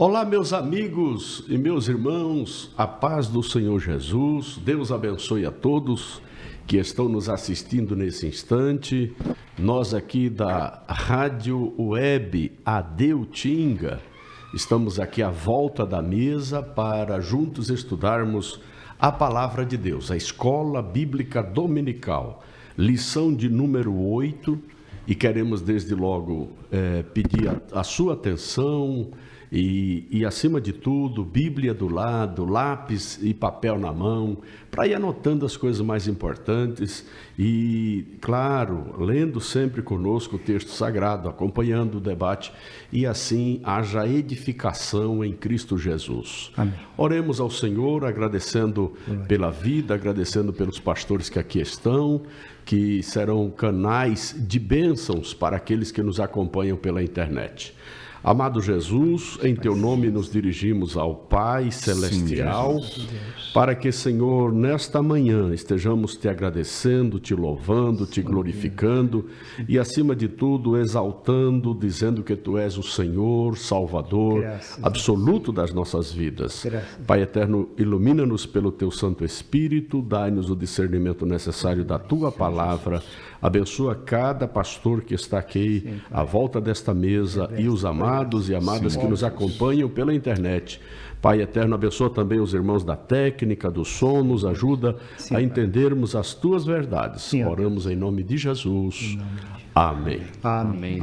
Olá, meus amigos e meus irmãos, a paz do Senhor Jesus, Deus abençoe a todos que estão nos assistindo nesse instante. Nós aqui da Rádio Web Adeutinga, estamos aqui à volta da mesa para juntos estudarmos a Palavra de Deus, a Escola Bíblica Dominical, lição de número 8, e queremos desde logo pedir a sua atenção. E acima de tudo, Bíblia do lado, lápis e papel na mão, para ir anotando as coisas mais importantes e, claro, lendo sempre conosco o texto sagrado, acompanhando o debate, e assim haja edificação em Cristo Jesus. Amém. Oremos ao Senhor, agradecendo pela vida, agradecendo pelos pastores que aqui estão, que serão canais de bênçãos para aqueles que nos acompanham pela internet. Amado Jesus, em Teu nome nos dirigimos ao Pai Celestial, para que, Senhor, nesta manhã estejamos Te agradecendo, Te louvando, Te glorificando e, acima de tudo, exaltando, dizendo que Tu és o Senhor, Salvador, absoluto das nossas vidas. Pai eterno, ilumina-nos pelo Teu Santo Espírito, dai-nos o discernimento necessário da Tua palavra, abençoa cada pastor que está aqui à volta desta mesa e os amados e amadas que nos acompanham pela internet. Pai eterno, abençoa também os irmãos da técnica, do som, nos ajuda a entendermos as Tuas verdades. Oramos em nome de Jesus. Amém. Amém.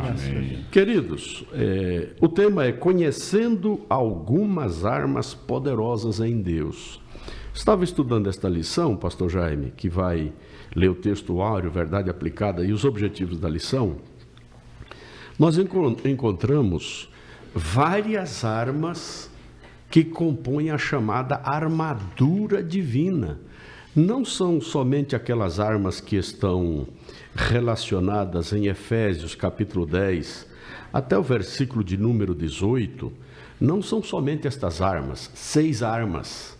Queridos, o tema é conhecendo algumas armas poderosas em Deus. Estava estudando esta lição, pastor Jaime, que vai ler o texto áureo, verdade aplicada e os objetivos da lição. Nós encontramos várias armas que compõem a chamada armadura divina. Não são somente aquelas armas que estão relacionadas em Efésios capítulo 10 até o versículo de número 18. Não são somente estas armas, 6 armas,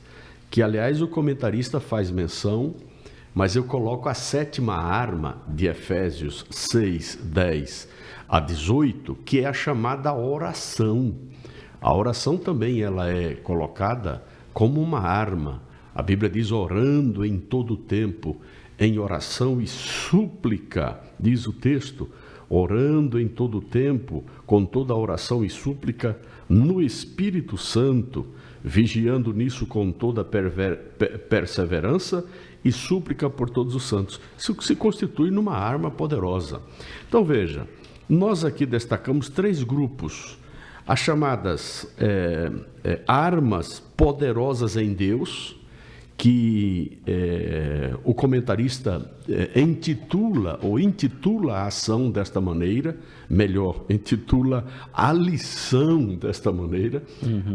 que aliás o comentarista faz menção, mas eu coloco a 7ª arma de Efésios 6, 10 a 18, que é a chamada oração. A oração também ela é colocada como uma arma. A Bíblia diz orando em todo o tempo, em oração e súplica, diz o texto, orando em todo o tempo, com toda a oração e súplica, no Espírito Santo, vigiando nisso com toda perseverança e súplica por todos os santos. Isso se constitui numa arma poderosa. Então veja, nós aqui destacamos 3 grupos, as chamadas armas poderosas em Deus, que o comentarista intitula a ação desta maneira, melhor, intitula a lição desta maneira,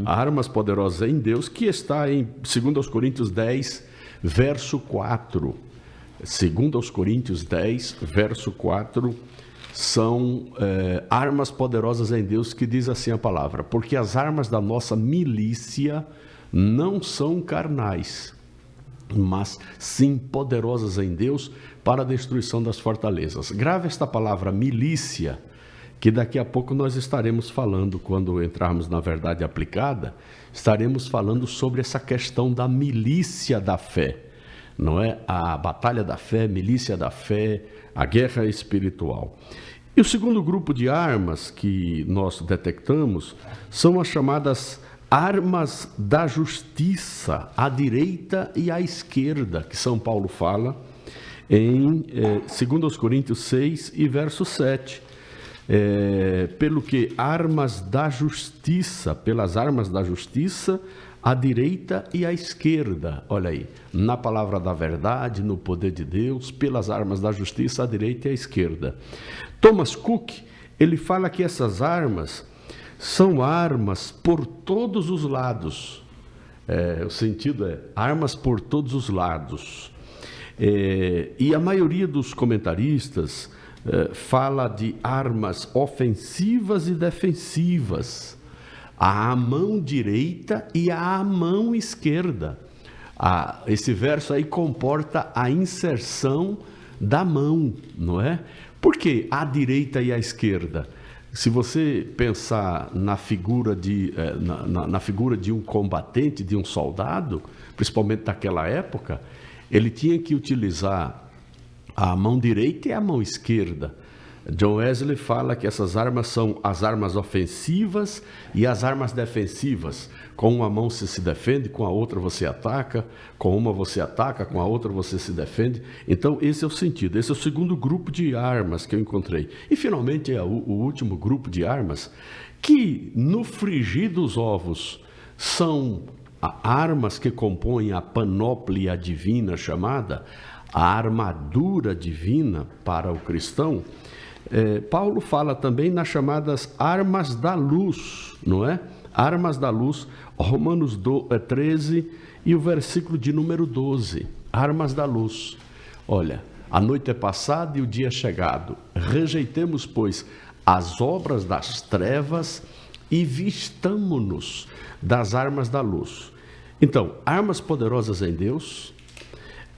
armas poderosas em Deus, que está em 2 Coríntios 10, verso 4. 2 Coríntios 10, verso 4, são armas poderosas em Deus, que diz assim a palavra: porque as armas da nossa milícia não são carnais, mas sim poderosas em Deus para a destruição das fortalezas. Grave esta palavra milícia, que daqui a pouco nós estaremos falando, quando entrarmos na verdade aplicada, estaremos falando sobre essa questão da milícia da fé, não é? A batalha da fé, milícia da fé, a guerra espiritual. E o segundo grupo de armas que nós detectamos são as chamadas armas da justiça, à direita e à esquerda, que São Paulo fala em 2 Coríntios 6 e verso 7. Pelo que armas da justiça, pelas armas da justiça, à direita e à esquerda, olha aí, na palavra da verdade, no poder de Deus, pelas armas da justiça, à direita e à esquerda. Thomas Cook, ele fala que essas armas são armas por todos os lados. O sentido é armas por todos os lados. E a maioria dos comentaristas fala de armas ofensivas e defensivas, à mão direita e à mão esquerda. Esse verso aí comporta a inserção da mão, não é? Por que à direita e à esquerda? Se você pensar na figura na figura de um combatente, de um soldado, principalmente naquela época, ele tinha que utilizar a mão direita e a mão esquerda. John Wesley fala que essas armas são as armas ofensivas e as armas defensivas. Com uma mão você se defende, com a outra você ataca, com uma você ataca, com a outra você se defende. Então esse é o sentido, esse é o segundo grupo de armas que eu encontrei. E finalmente é o último grupo de armas, que no frigir dos ovos são armas que compõem a panóplia divina chamada a armadura divina para o cristão. Paulo fala também nas chamadas armas da luz, não é? Armas da luz, Romanos 13 e o versículo de número 12, armas da luz. Olha, a noite é passada e o dia é chegado, rejeitemos, pois, as obras das trevas e vistamo-nos das armas da luz. Então, armas poderosas em Deus,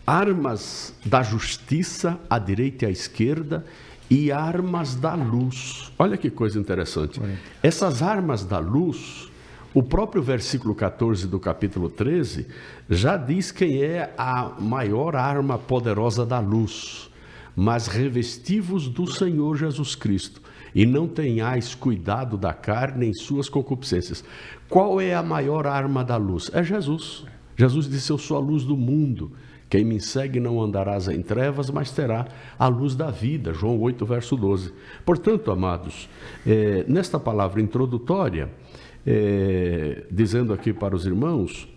armas da justiça à direita e à esquerda, e armas da luz. Olha que coisa interessante. Essas armas da luz, o próprio versículo 14 do capítulo 13 já diz quem é a maior arma poderosa da luz. Mas revesti-vos do Senhor Jesus Cristo, e não tenhais cuidado da carne em suas concupiscências. Qual é a maior arma da luz? É Jesus. Jesus disse: eu sou a luz do mundo. Quem me segue não andarás em trevas, mas terá a luz da vida. João 8, verso 12. Portanto, amados, nesta palavra introdutória, dizendo aqui para os irmãos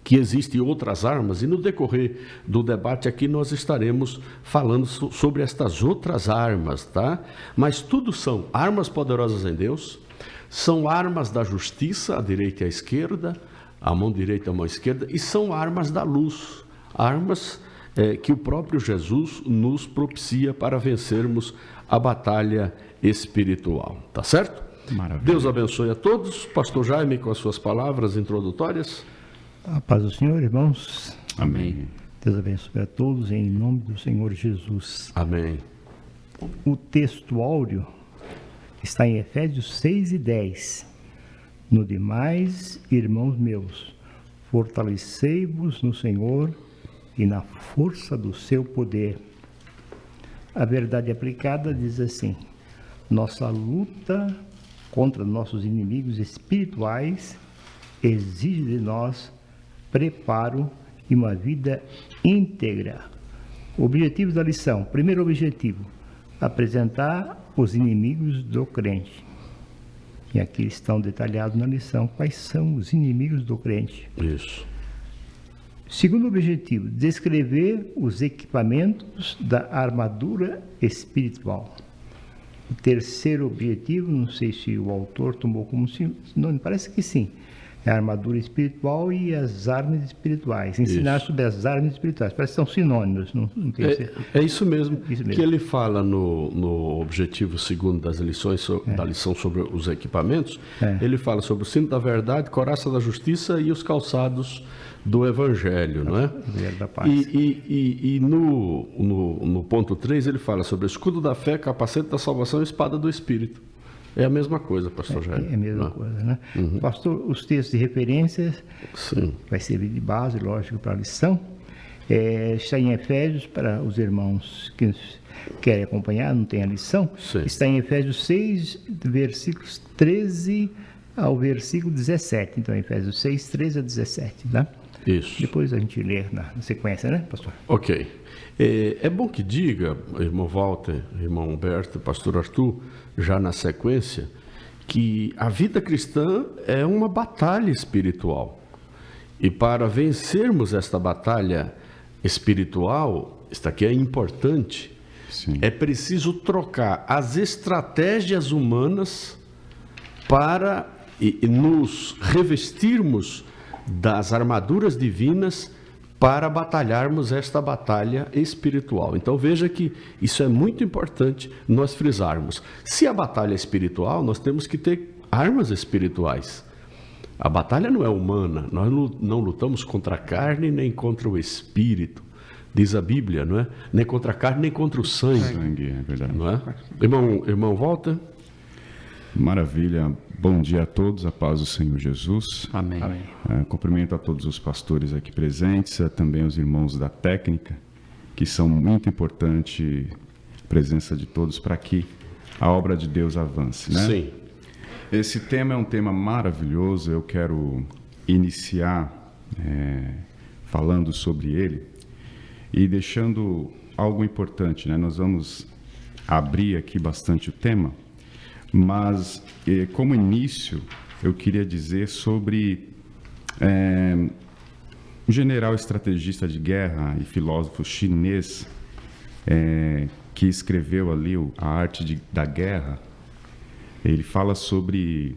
que existem outras armas, e no decorrer do debate aqui nós estaremos falando sobre estas outras armas, tá? Mas tudo são armas poderosas em Deus, são armas da justiça, à direita e à esquerda, a mão direita e a mão esquerda, e são armas da luz. Armas que o próprio Jesus nos propicia para vencermos a batalha espiritual. Tá certo? Maravilha. Deus abençoe a todos. Pastor Jaime, com as suas palavras introdutórias. A paz do Senhor, irmãos. Amém. Deus abençoe a todos em nome do Senhor Jesus. Amém. O texto áureo está em Efésios 6 e 10. No demais, irmãos meus, fortalecei-vos no Senhor e na força do seu poder. A verdade aplicada diz assim: nossa luta contra nossos inimigos espirituais exige de nós preparo e uma vida íntegra. Objetivos da lição. Primeiro objetivo: apresentar os inimigos do crente. E aqui estão detalhados na lição quais são os inimigos do crente. Isso. Segundo objetivo: descrever os equipamentos da armadura espiritual. O terceiro objetivo, não sei se o autor tomou como sinônimo, parece que sim, é a armadura espiritual e as armas espirituais. Ensinar isso sobre as armas espirituais, parece que são sinônimos. Não tenho certeza. É isso mesmo, que ele fala no objetivo segundo das lições, da lição sobre os equipamentos. Ele fala sobre o cinto da verdade, coraça da justiça e os calçados do Evangelho, não é? Da paz. E no ponto 3 ele fala sobre o escudo da fé, capacete da salvação e espada do Espírito. É a mesma coisa, pastor Jair. É a mesma coisa, né? Uhum. Pastor, os textos de referência vai servir de base, lógico, para a lição. Está em Efésios, para os irmãos que querem acompanhar, não tem a lição. Sim. Está em Efésios 6, versículos 13 ao versículo 17. Então, Efésios 6, 13 a 17, tá? Isso. Depois a gente lê na sequência, né, pastor? Ok. É bom que diga, irmão Walter, irmão Humberto, pastor Arthur, já na sequência, que a vida cristã é uma batalha espiritual. E para vencermos esta batalha espiritual, isso aqui é importante, é preciso trocar as estratégias humanas para nos revestirmos das armaduras divinas para batalharmos esta batalha espiritual. Então veja que isso é muito importante nós frisarmos. Se a batalha é espiritual, nós temos que ter armas espirituais. A batalha não é humana, nós não lutamos contra a carne nem contra o espírito, diz a Bíblia, não é? Nem contra a carne nem contra o sangue. É verdade. Não é? Irmão Walter? Maravilha. Bom dia a todos, a paz do Senhor Jesus. Amém. Cumprimento a todos os pastores aqui presentes, também os irmãos da técnica, que são muito importante a presença de todos para que a obra de Deus avance, né? Sim. Esse tema é um tema maravilhoso, eu quero iniciar falando sobre ele e deixando algo importante, né? Nós vamos abrir aqui bastante o tema, mas como início eu queria dizer sobre um general estrategista de guerra e filósofo chinês que escreveu ali A Arte da Guerra. Ele fala sobre,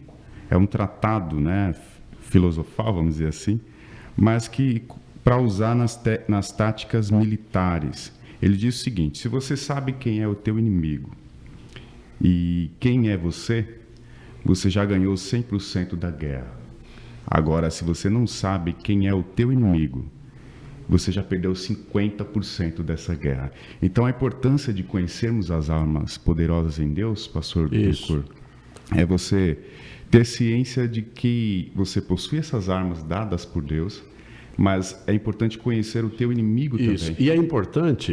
é um tratado, né, filosofal, vamos dizer assim, mas que para usar nas táticas militares. Ele diz o seguinte: se você sabe quem é o teu inimigo e quem é você já ganhou 100% da guerra. Agora, se você não sabe quem é o teu inimigo, você já perdeu 50% dessa guerra. Então, a importância de conhecermos as armas poderosas em Deus, pastor Ducor, é você ter ciência de que você possui essas armas dadas por Deus, mas é importante conhecer o teu inimigo também. E é importante,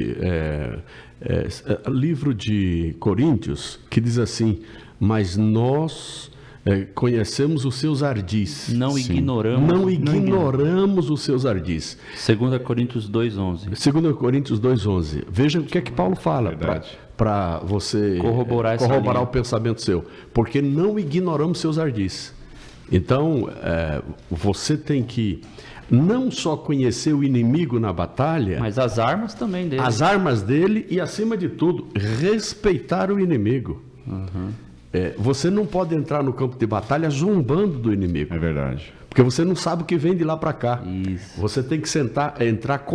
livro de Coríntios, que diz assim: mas nós conhecemos os seus ardis. Não ignoramos os seus ardis. 2 Coríntios 2:11. 2 Coríntios 2:11. Veja o que é que Paulo fala para você corroborar o pensamento seu. Porque não ignoramos seus ardis. Então, você tem que não só conhecer o inimigo na batalha, mas as armas também dele. As armas dele e, acima de tudo, respeitar o inimigo. Uhum. Você não pode entrar no campo de batalha zombando do inimigo. É verdade. Porque você não sabe o que vem de lá para cá. Isso. Você tem que entrar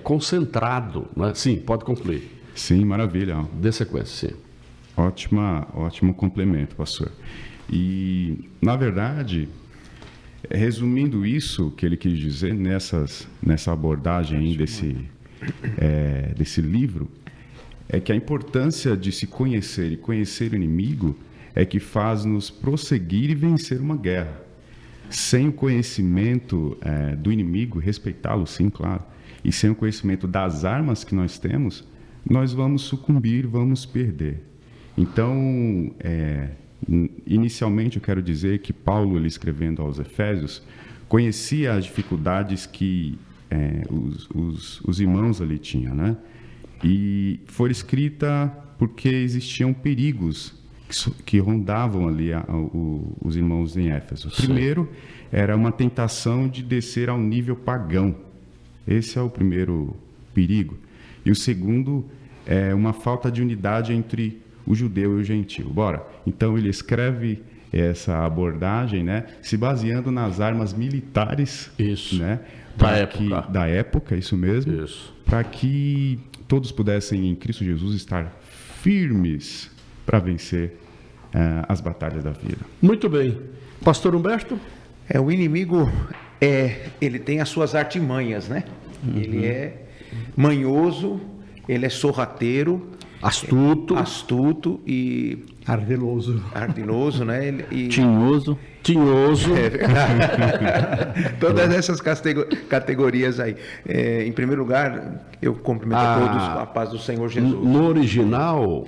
concentrado. Né? Sim, pode concluir. Sim, maravilha. Dê sequência, sim. Ótimo complemento, pastor. E, na verdade, resumindo isso que ele quis dizer nessa abordagem aí desse livro, é que a importância de se conhecer e conhecer o inimigo é que faz-nos prosseguir e vencer uma guerra. Sem o conhecimento do inimigo, respeitá-lo, sim, claro, e sem o conhecimento das armas que nós temos, nós vamos sucumbir, vamos perder. Então, inicialmente eu quero dizer que Paulo, ele escrevendo aos Efésios, conhecia as dificuldades que os irmãos ali tinham, né? E foi escrita porque existiam perigos que rondavam ali os irmãos em Éfeso. Primeiro, era uma tentação de descer ao nível pagão. Esse é o primeiro perigo. E o segundo é uma falta de unidade entre o judeu e o gentil. Então ele escreve essa abordagem, né, se baseando nas armas militares, né, da época, isso mesmo, para que todos pudessem em Cristo Jesus estar firmes para vencer as batalhas da vida. Muito bem. Pastor Humberto? O inimigo, ele tem as suas artimanhas, né? Uhum. Ele é manhoso, ele é sorrateiro, astuto e ardiloso, né? Tinhoso. É verdade. Todas essas categorias aí. Em primeiro lugar, eu cumprimento a todos com a paz do Senhor Jesus. No original,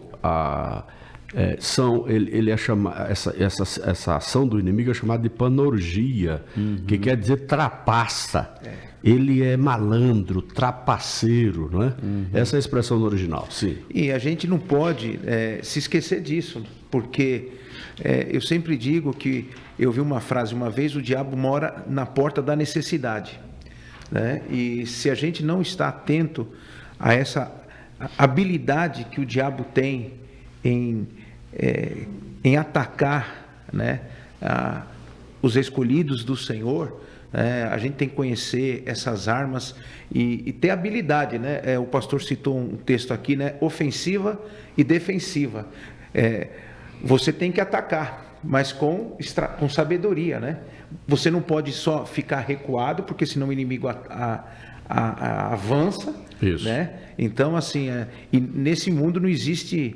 essa ação do inimigo é chamada de panorgia, que quer dizer trapaça. Ele é malandro, trapaceiro, não é? Essa é a expressão no original, sim. E a gente não pode se esquecer disso, porque eu sempre digo que eu vi uma frase uma vez: o diabo mora na porta da necessidade, né? E se a gente não está atento a essa habilidade que o diabo tem em atacar, né, os escolhidos do Senhor, a gente tem que conhecer essas armas e ter habilidade, né? O pastor citou um texto aqui, né? Ofensiva e defensiva. Você tem que atacar, mas com sabedoria, né? Você não pode só ficar recuado, porque senão o inimigo avança, Isso. né? Então, assim, e nesse mundo não existe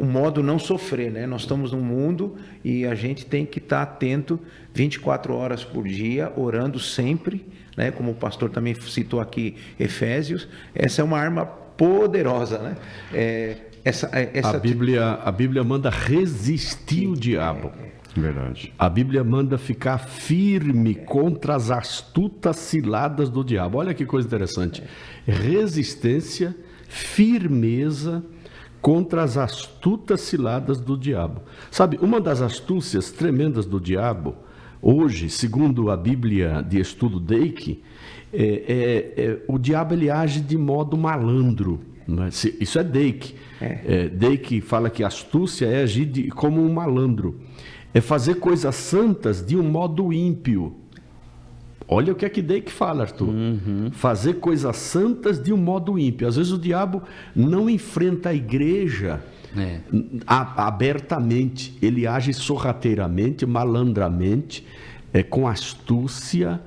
um modo não sofrer, né? Nós estamos num mundo e a gente tem que estar atento 24 horas por dia, orando sempre, né? Como o pastor também citou aqui, Efésios. Essa é uma arma poderosa, né? A Bíblia manda resistir o diabo. Verdade. A Bíblia manda ficar firme contra as astutas ciladas do diabo. Olha que coisa interessante. Resistência, firmeza contra as astutas ciladas do diabo. Sabe, uma das astúcias tremendas do diabo, hoje, segundo a Bíblia de estudo Dake, o diabo ele age de modo malandro. Isso é Dake. Dake fala que astúcia é agir como um malandro. É fazer coisas santas de um modo ímpio. Olha o que é que Dake fala, Arthur. Fazer coisas santas de um modo ímpio. Às vezes o diabo não enfrenta a igreja abertamente. Ele age sorrateiramente, malandramente, com astúcia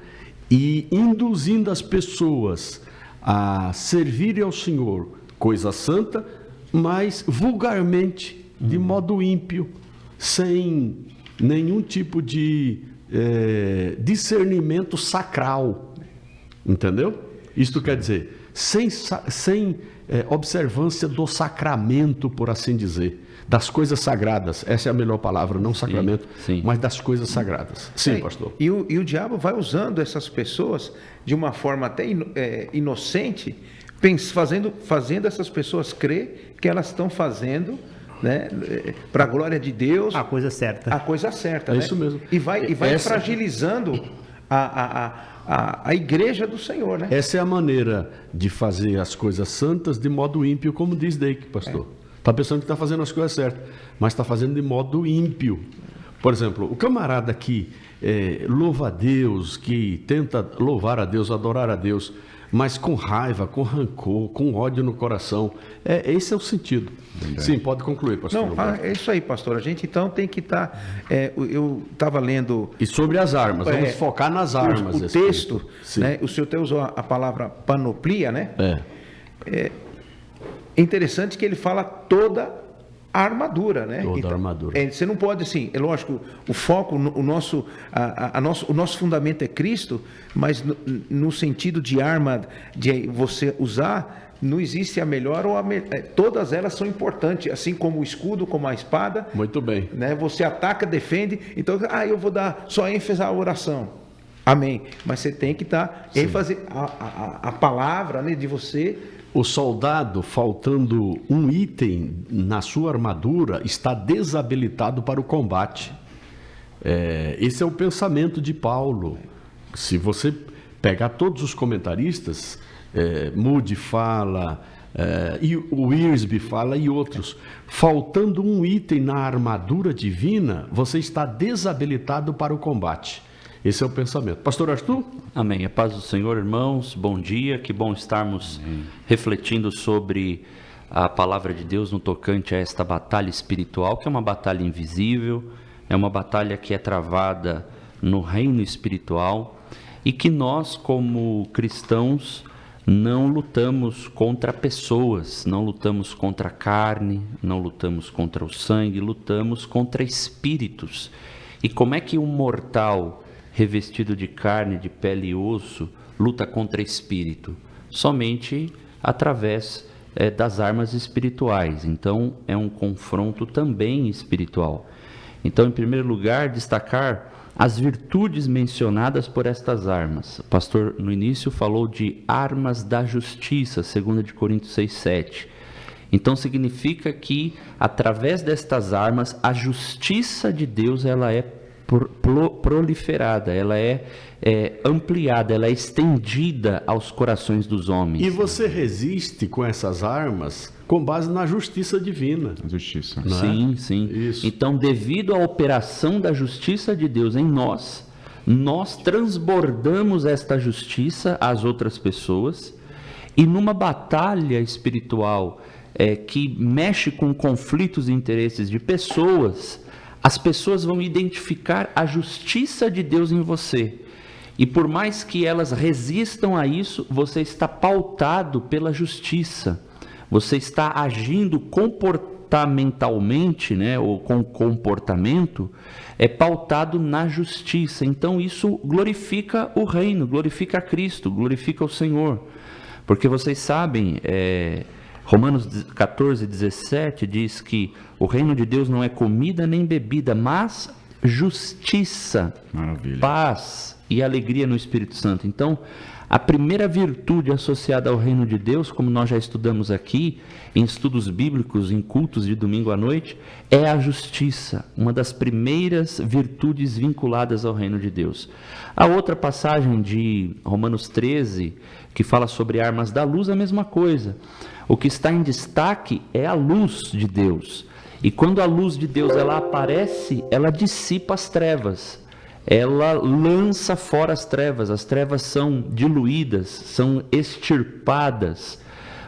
e induzindo as pessoas a servirem ao Senhor coisa santa, mas vulgarmente, de modo ímpio, sem nenhum tipo de discernimento sacral, entendeu? Isto quer dizer, sem observância do sacramento, por assim dizer, das coisas sagradas. Essa é a melhor palavra, não sacramento, sim. Mas das coisas sagradas. Sim, pastor. E o diabo vai usando essas pessoas de uma forma até inocente, fazendo essas pessoas crer que elas estão fazendo, né, para a glória de Deus, A coisa certa. a coisa certa, É né? isso mesmo. E vai fragilizando a igreja do Senhor, né? Essa é a maneira de fazer as coisas santas de modo ímpio, como diz Dake, pastor. Está pensando que está fazendo as coisas certas, mas está fazendo de modo ímpio. Por exemplo, o camarada que louva a Deus, que tenta louvar a Deus, adorar a Deus, mas com raiva, com rancor, com ódio no coração. Esse é o sentido. Verdade. Sim, pode concluir, pastor. Não, é isso aí, pastor. A gente então tem que estar... eu estava lendo... E sobre as armas, vamos focar nas armas. O texto, né, o senhor até usou a palavra panoplia, né? É interessante que ele fala toda a armadura, né? Toda a armadura. Você não pode, assim, é lógico, o foco, o nosso fundamento é Cristo, mas no sentido de arma, de você usar, não existe a melhor ou todas elas são importantes, assim como o escudo, como a espada. Muito bem. Né? Você ataca, defende, então, eu vou dar só ênfase à oração. Amém. Mas você tem que dar ênfase à palavra, né, de você. O soldado, faltando um item na sua armadura, está desabilitado para o combate. Esse é o pensamento de Paulo. Se você pegar todos os comentaristas, Moody fala, e o Wiersbe fala e outros, faltando um item na armadura divina, você está desabilitado para o combate. Esse é o pensamento. Pastor Arthur? Amém. A paz do Senhor, irmãos. Bom dia. Que bom estarmos refletindo sobre a palavra de Deus no tocante a esta batalha espiritual, que é uma batalha invisível, é uma batalha que é travada no reino espiritual e que nós, como cristãos, não lutamos contra pessoas, não lutamos contra a carne, não lutamos contra o sangue, lutamos contra espíritos. E como é que um mortal revestido de carne, de pele e osso, luta contra espírito? Somente através das armas espirituais. Então, é um confronto também espiritual. Então, em primeiro lugar, destacar as virtudes mencionadas por estas armas. O pastor, no início, falou de armas da justiça, 2 Coríntios 6:7. Então, significa que, através destas armas, a justiça de Deus ela é proliferada, ela é ampliada, ela é estendida aos corações dos homens. E você resiste com essas armas com base na justiça divina. Justiça. Sim, sim. Isso. Então, devido à operação da justiça de Deus em nós transbordamos esta justiça às outras pessoas, e numa batalha espiritual que mexe com conflitos e interesses de pessoas, as pessoas vão identificar a justiça de Deus em você. E por mais que elas resistam a isso, você está pautado pela justiça. Você está agindo comportamentalmente, né, ou com comportamento, pautado na justiça. Então isso glorifica o reino, glorifica a Cristo, glorifica o Senhor. Porque vocês sabem, Romanos 14, 17 diz que o reino de Deus não é comida nem bebida, mas justiça, paz e alegria no Espírito Santo. Então, a primeira virtude associada ao reino de Deus, como nós já estudamos aqui, em estudos bíblicos, em cultos de domingo à noite, é a justiça, uma das primeiras virtudes vinculadas ao reino de Deus. A outra passagem de Romanos 13, que fala sobre armas da luz, é a mesma coisa. O que está em destaque é a luz de Deus. E quando a luz de Deus ela aparece, ela dissipa as trevas. Ela lança fora as trevas são diluídas, são extirpadas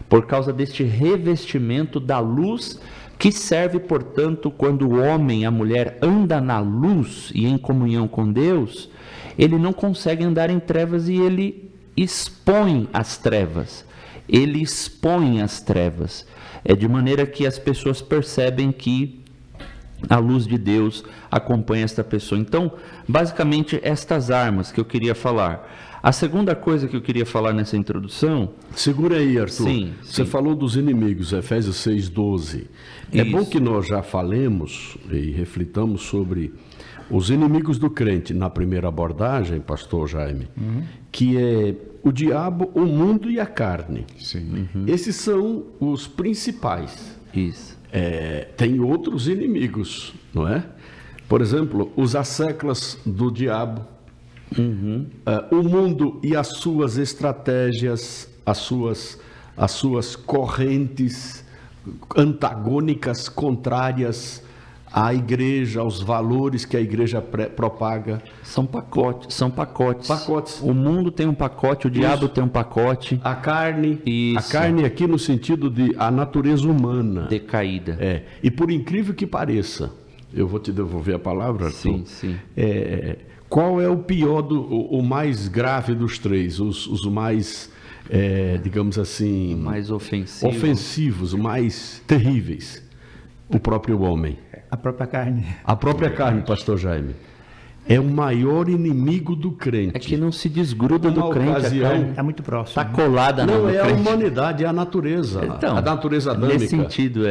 por causa deste revestimento da luz, que serve, portanto, quando o homem, a mulher, anda na luz e em comunhão com Deus, ele não consegue andar em trevas e ele expõe as trevas. Ele expõe as trevas. De maneira que as pessoas percebem que a luz de Deus acompanha esta pessoa. Então, basicamente, estas armas que eu queria falar. A segunda coisa que eu queria falar nessa introdução... Segura aí, Arthur. Sim. Você falou dos inimigos, Efésios 6:12. É bom que nós já falemos e reflitamos sobre os inimigos do crente na primeira abordagem, pastor Jaime, que é o diabo, o mundo e a carne. Sim. Esses são os principais. Isso. Tem outros inimigos, não é? Por exemplo, os asseclas do diabo, o mundo e as suas estratégias, as suas correntes antagônicas, contrárias à igreja, aos valores que a igreja propaga. São pacotes. Pacotes. O mundo tem um pacote, o diabo tem um pacote. A carne, Isso. A carne aqui no sentido de a natureza humana. Decaída. E por incrível que pareça, eu vou te devolver a palavra, Arthur. Sim. Qual é o pior, o mais grave dos três? Os mais, digamos assim... Mais ofensivo. Ofensivos, mais terríveis. O próprio homem. A própria carne. A própria carne, pastor Jaime. É o maior inimigo do crente. É que não se desgruda do crente. Ocasião, a carne Está muito próximo. está colada não no é a crente. humanidade, é a natureza. Então, a natureza adâmica. nesse sentido,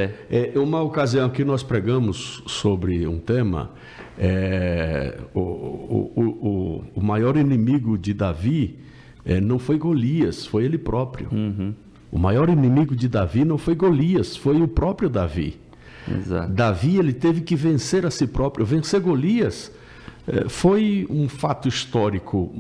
Uma ocasião que nós pregamos sobre um tema, o maior inimigo de Davi não foi Golias, foi ele próprio. O maior inimigo de Davi não foi Golias, foi o próprio Davi. Exato. Davi ele teve que vencer a si próprio. Vencer Golias foi um fato histórico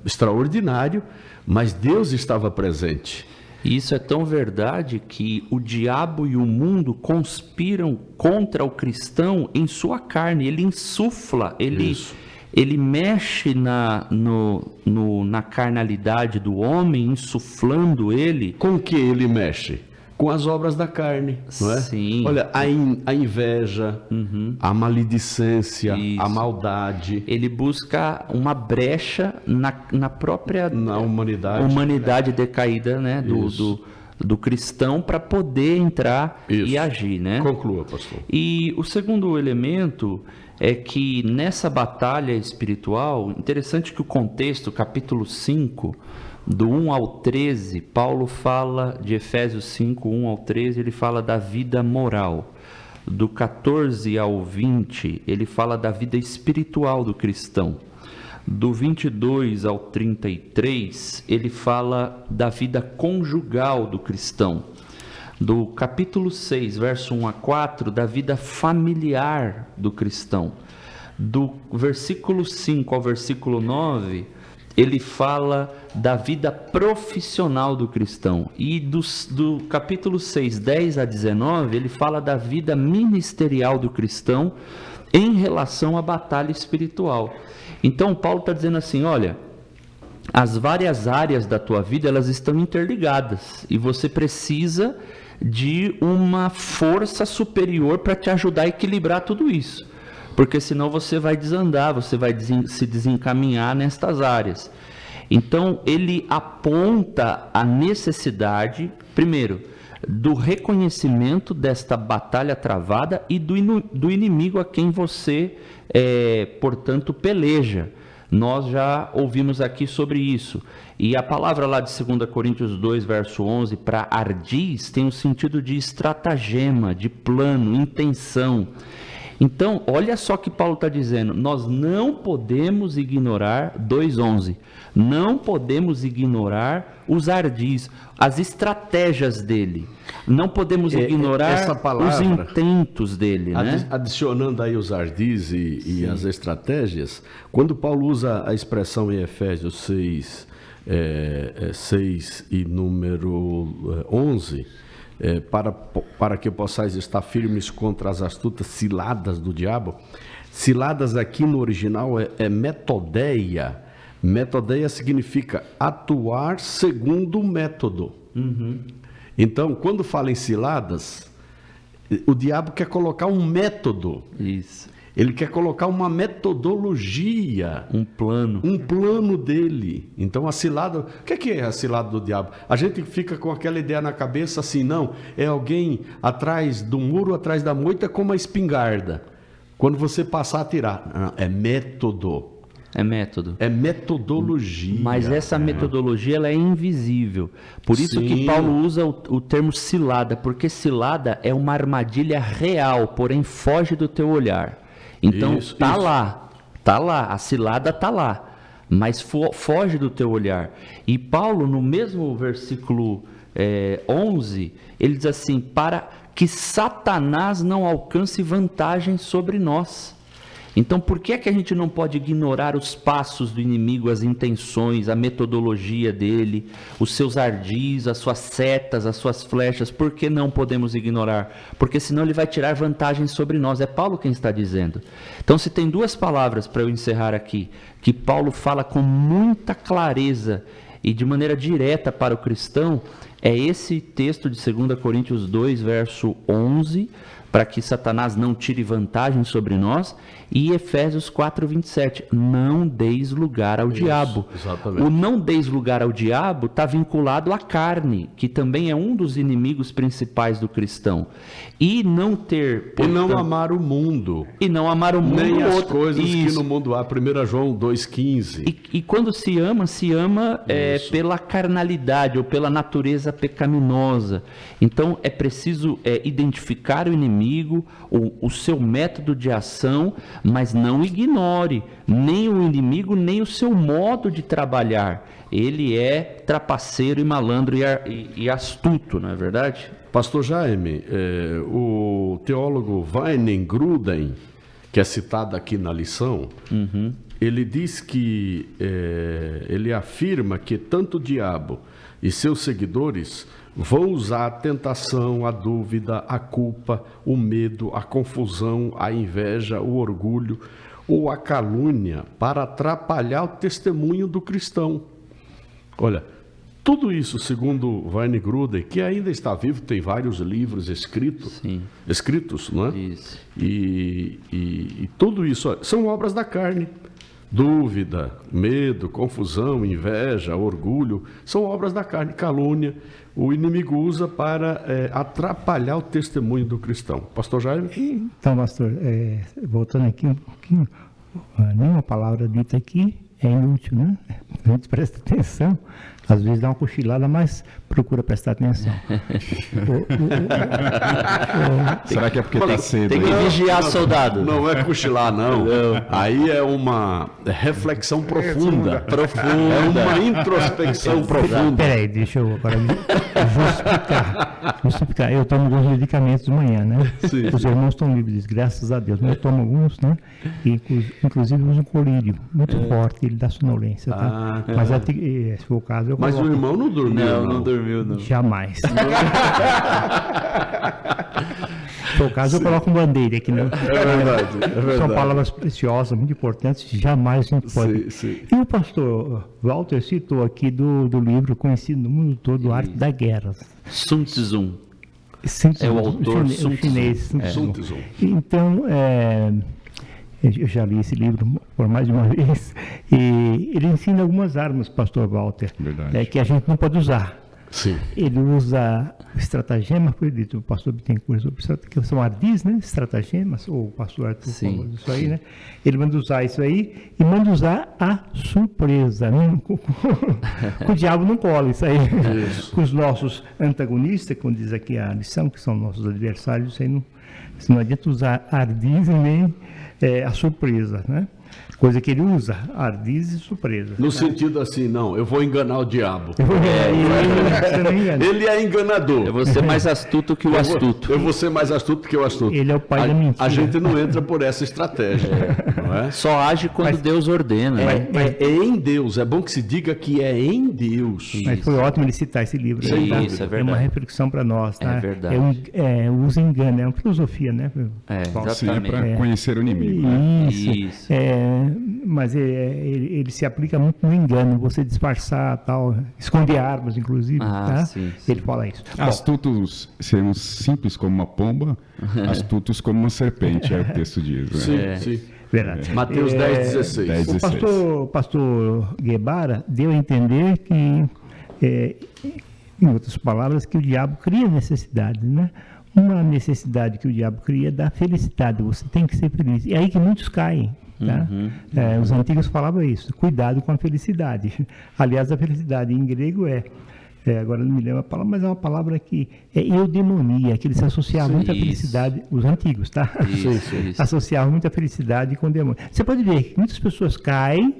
extraordinário, mas Deus estava presente. E isso é tão verdade que o diabo e o mundo conspiram contra o cristão em sua carne. Ele insufla, ele mexe na carnalidade do homem, insuflando ele. Com que ele mexe? Com as obras da carne, não é? Sim. Olha, a inveja, a maledicência, Isso. a maldade. Ele busca uma brecha na própria Na humanidade. humanidade decaída, né, do cristão, para poder entrar Isso. e agir, né? Conclua, pastor. E o segundo elemento é que nessa batalha espiritual, interessante que o contexto, capítulo 5, do 1 ao 13, Paulo fala de Efésios 5, 1 ao 13, ele fala da vida moral. Do 14 ao 20, ele fala da vida espiritual do cristão. Do 22 ao 33, ele fala da vida conjugal do cristão. Do capítulo 6, verso 1 a 4, da vida familiar do cristão. Do versículo 5 ao versículo 9, ele fala da vida profissional do cristão. E do capítulo 6, 10 a 19, ele fala da vida ministerial do cristão em relação à batalha espiritual. Então, Paulo está dizendo assim, olha, as várias áreas da tua vida, elas estão interligadas. E você precisa de uma força superior para te ajudar a equilibrar tudo isso. porque senão você vai desandar, você vai se desencaminhar nestas áreas. Então, ele aponta a necessidade, primeiro, do reconhecimento desta batalha travada e do inimigo a quem você, portanto, peleja. Nós já ouvimos aqui sobre isso. E a palavra lá de 2 Coríntios 2, verso 11, para ardis, tem o sentido de estratagema, de plano, intenção. Então, olha só que Paulo está dizendo, nós não podemos ignorar, 2:11, não podemos ignorar os ardis, as estratégias dele, não podemos ignorar essa palavra, os intentos dele. Né? Adicionando aí os ardis e as estratégias, quando Paulo usa a expressão em Efésios 6 e número 11... para que possais estar firmes contra as astutas ciladas do diabo. Ciladas aqui no original é metodeia. Metodeia significa atuar segundo o método. Então, quando fala em ciladas, o diabo quer colocar um método. Isso. Ele quer colocar uma metodologia. Um plano dele. Então a cilada... O que é a cilada do diabo? A gente fica com aquela ideia na cabeça assim, não, é alguém atrás do muro, atrás da moita com uma espingarda. Quando você passar a tirar. Não, é método. É método. É metodologia. Mas essa metodologia ela é invisível. Por isso que Paulo usa o termo cilada, porque cilada é uma armadilha real, porém foge do teu olhar. Então, tá lá, a cilada tá lá, mas foge do teu olhar. E Paulo, no mesmo versículo 11, ele diz assim, para que Satanás não alcance vantagem sobre nós. Então, por que é que a gente não pode ignorar os passos do inimigo, as intenções, a metodologia dele, os seus ardis, as suas setas, as suas flechas? Por que não podemos ignorar? Porque senão ele vai tirar vantagem sobre nós. É Paulo quem está dizendo. Então, se tem duas palavras para eu encerrar aqui, que Paulo fala com muita clareza e de maneira direta para o cristão, é esse texto de 2 Coríntios 2, verso 11, para que Satanás não tire vantagem sobre nós, e Efésios 4, 27, não deis lugar ao diabo. Exatamente. O não deis lugar ao diabo está vinculado à carne, que também é um dos inimigos principais do cristão. E não ter... E não amar o mundo. E não amar o mundo. Nem as coisas que no mundo há. 1 João 2,15. E quando se ama pela carnalidade ou pela natureza pecaminosa. Então é preciso identificar o inimigo, o seu método de ação, mas não ignore nem o inimigo, nem o seu modo de trabalhar. Ele é trapaceiro e malandro e astuto, não é verdade? Pastor Jaime, o teólogo Weiningruden, que é citado aqui na lição, ele diz que, ele afirma que tanto o diabo e seus seguidores vão usar a tentação, a dúvida, a culpa, o medo, a confusão, a inveja, o orgulho ou a calúnia para atrapalhar o testemunho do cristão. Olha, tudo isso, segundo Weiningruden, que ainda está vivo, tem vários livros escritos, não é? Isso. E tudo isso são obras da carne. Dúvida, medo, confusão, inveja, orgulho, são obras da carne, calúnia. O inimigo usa para atrapalhar o testemunho do cristão. Pastor Jaime? Então, pastor, voltando aqui um pouquinho, nenhuma palavra dita aqui é inútil, né? A gente presta atenção, às vezes dá uma cochilada, mas procura prestar atenção. Será que é porque está cedo? Tem que vigiar, soldado. Não é cochilar, não. Aí é uma reflexão profunda. É uma introspecção profunda. Peraí, deixa eu agora justificar. Eu tomo alguns medicamentos de manhã, né? Sim. Os irmãos estão livres, graças a Deus. Mas eu tomo alguns, né? E, inclusive uso um colírio muito forte, ele dá sonolência, tá? Mas se for o caso, eu Mas coloco. o irmão não dormiu, Não dormiu, não. Jamais. Se for o caso, eu coloco um band-aid aqui, né? É verdade. São palavras preciosas, muito importantes, jamais a gente pode. Sim. E o pastor Walter citou aqui do livro conhecido no mundo todo, Arte da Guerra. Sun Tzu. Sim, É o autor Sun Tzu. chinês. Sun Tzu. Então, Eu já li esse livro por mais de uma vez. E ele ensina algumas armas, pastor Walter, Verdade. que a gente não pode usar. Sim. Ele usa estratagema, foi dito, o pastor Bittencourt, que são ardis, né? Estratagemas, ou o pastor Arthur Sim, falou isso aí, né? Ele manda usar isso aí e manda usar a surpresa. Né? Com o diabo não cola isso aí. Isso. Com os nossos antagonistas, como diz aqui a lição, que são nossos adversários, isso aí não adianta usar ardis e nem a surpresa, né? Coisa que ele usa, ardis e surpresa. No sentido assim, não, eu vou enganar o diabo. Você não engana. Ele é enganador. Eu vou ser mais astuto que o astuto. Eu vou ser mais astuto que o astuto. Ele é o pai da mentira. A gente não entra por essa estratégia, não é? Só age quando Deus ordena. né? É em Deus. É bom que se diga que é em Deus. Mas foi ótimo ele citar esse livro. Isso, aí, tá? é verdade. É uma reflexão para nós. Tá? É verdade. O uso engano, é uma filosofia, né? Paulo? Sim, é Exatamente. para conhecer o inimigo. Né? Isso. Isso. Mas ele se aplica muito no engano, você disfarçar, tal, esconder armas, inclusive. Ah, Tá? sim, sim. Ele fala isso. Bom, Astutos seremos simples como uma pomba, astutos como uma serpente, é o que o texto diz. Né? Sim. verdade. Mateus 10:16. 10. O pastor Guevara deu a entender que, em outras palavras, que o diabo cria necessidades, né? Uma necessidade que o diabo cria é da felicidade, você tem que ser feliz. E é aí que muitos caem. Tá? Os antigos falavam isso, cuidado com a felicidade. Aliás, a felicidade em grego agora não me lembro a palavra, mas é uma palavra que é eudemonia, que eles associavam muito à Isso. felicidade, os antigos, tá? Isso. Associavam muito a felicidade com o demônio. Você pode ver que muitas pessoas caem,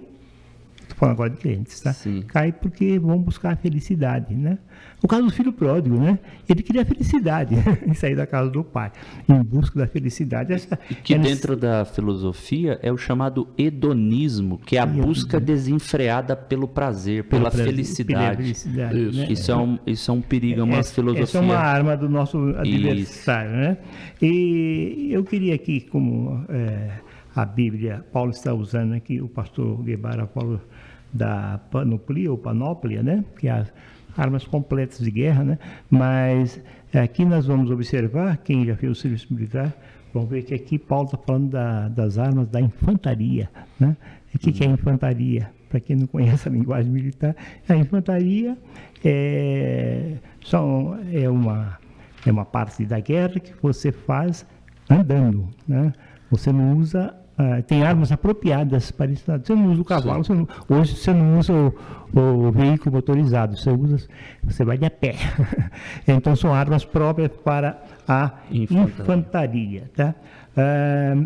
estou falando agora de crentes, tá? Sim. Caem porque vão buscar a felicidade, né? O caso do filho pródigo, né? Ele queria a felicidade em sair da casa do pai, em busca da felicidade. E que dentro da filosofia é o chamado hedonismo, que é a busca desenfreada pelo prazer, pela felicidade. Isso. Né? Isso é um perigo, é uma filosofia. Essa é uma arma do nosso adversário, né? E eu queria aqui, como a Bíblia, Paulo está usando aqui, o pastor Guevara falou da panoplia ou panóplia, né? Que é as armas completas de guerra, né? Mas aqui nós vamos observar, quem já fez o serviço militar, vamos ver que aqui Paulo está falando das armas da infantaria, né? O que é infantaria? Para quem não conhece a linguagem militar, a infantaria é uma parte da guerra que você faz andando, né? Você não usa, tem armas apropriadas para isso. Você não usa o cavalo, hoje você não usa o veículo motorizado, você vai de a pé. Então são armas próprias para a infantaria, tá?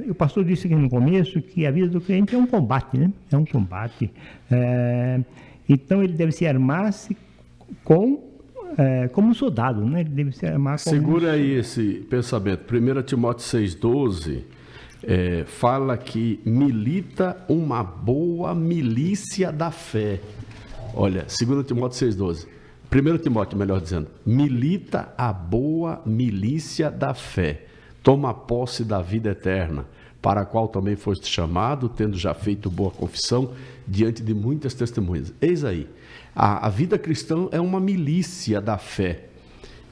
O pastor disse aqui no começo que a vida do crente é um combate, né? É um combate. Então ele deve se armar-se como um soldado, né? Ele deve se armar como Segura aí esse pensamento. 1 Timóteo 6,12 fala que milita uma boa milícia da fé. Olha, 2 Timóteo 6,12. 1 Timóteo, melhor dizendo, milita a boa milícia da fé. Toma posse da vida eterna, para a qual também foste chamado, tendo já feito boa confissão diante de muitas testemunhas. Eis aí, a vida cristã é uma milícia da fé.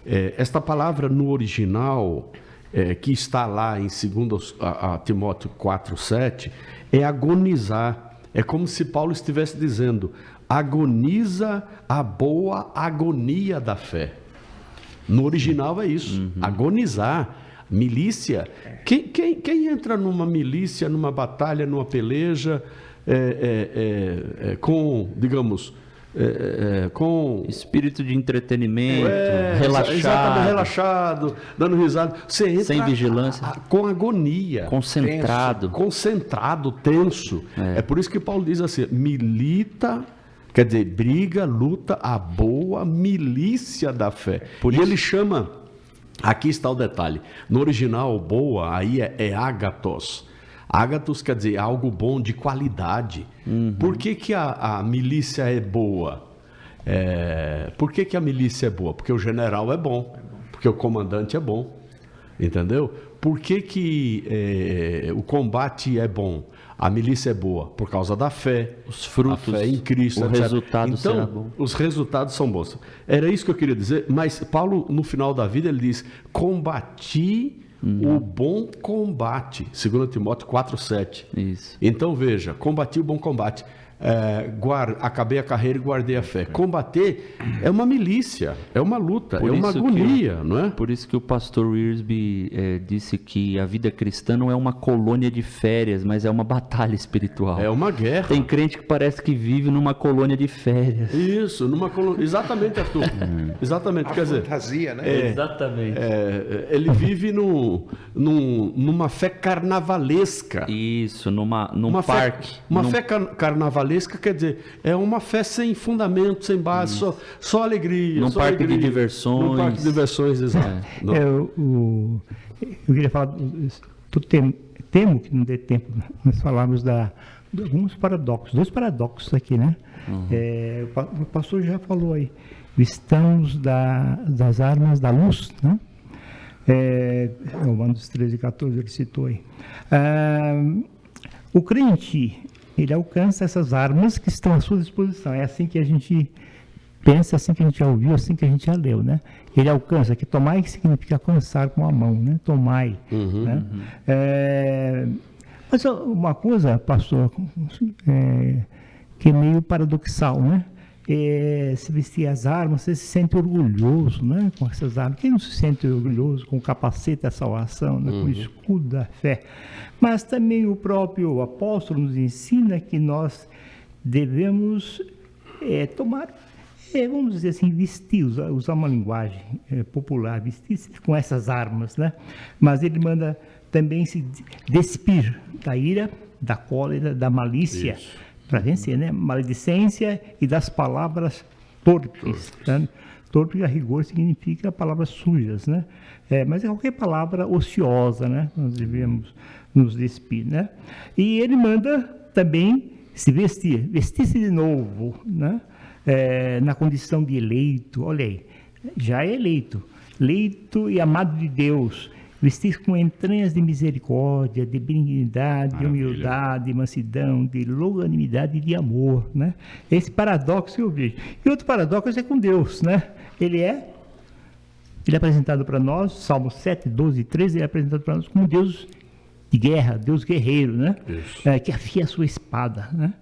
Esta palavra no original, que está lá em 2 Timóteo 4,7, é agonizar. É como se Paulo estivesse dizendo, agoniza a boa agonia da fé. No original é isso, agonizar. Milícia, quem entra numa milícia, numa batalha, numa peleja, com, digamos, com espírito de entretenimento, exatamente, relaxado, dando risada, você entra sem vigilância, com agonia, concentrado, tenso. É por isso que Paulo diz assim, milita, quer dizer, briga, luta a boa milícia da fé. Ele chama. Aqui está o detalhe. No original, boa, aí é ágatos. Ágatos quer dizer algo bom, de qualidade. Por que a milícia é boa? Por que a milícia é boa? Porque o general é bom. Porque o comandante é bom. Entendeu? Por que o combate é bom? A milícia é boa por causa da fé, os frutos, a fé em Cristo, o etc. resultado será bom. Os resultados são bons. Era isso que eu queria dizer, mas Paulo, no final da vida, ele diz, combati o bom combate, 2 Timóteo 4,7. Isso. Então veja, combati o bom combate, acabei a carreira e guardei a fé. Combater é uma milícia, é uma luta, Por é uma isso agonia, não é? Por isso que o pastor Wiersbe disse que a vida cristã não é uma colônia de férias, mas é uma batalha espiritual. É uma guerra. Tem crente que parece que vive numa colônia de férias. Isso, exatamente, Arthur. Exatamente, A quer dizer, fantasia, né? Exatamente. ele vive numa fé carnavalesca. Isso, num Uma parque. fé carnavalesca quer dizer, é uma fé sem fundamento, sem base, só alegria. Num só parque de alegria. diversões. Num parque de diversões, exato. Não. Eu queria falar, temo que não dê tempo, nós falarmos de alguns paradoxos, 2 paradoxos aqui, né? O pastor já falou aí, estamos das armas da luz, né? Romanos 13, 14, ele citou aí. O crente, ele alcança essas armas que estão à sua disposição. É assim que a gente pensa, assim que a gente já ouviu, assim que a gente já leu, né? Ele alcança, que tomai significa alcançar com a mão, né? Tomai. Né? Mas uma coisa, pastor, que é meio paradoxal, né? Se vestir as armas, você se sente orgulhoso, né? Com essas armas. Quem não se sente orgulhoso com o capacete da salvação, né? Com o escudo da fé? Mas também o próprio apóstolo nos ensina que nós devemos tomar, vamos dizer assim, vestir, usar uma linguagem popular, vestir-se com essas armas, né? Mas ele manda também se despir da ira, da cólera, da malícia, para vencer, né? Maledicência e das palavras torpes. Né? Torpe, a rigor, significa palavras sujas, né? Mas é qualquer palavra ociosa, né? Nós devemos nos despir, né? E ele manda também se vestir-se de novo, né? Na condição de eleito, olha aí, já é eleito e amado de Deus, vestir com entranhas de misericórdia, de benignidade, de humildade, de mansidão, de longanimidade e de amor, né? Esse paradoxo eu vejo. E outro paradoxo é com Deus, né? Ele é apresentado para nós, Salmo 7, 12 e 13, ele é apresentado para nós como Deus de guerra, Deus guerreiro, né? Que afia a sua espada, né?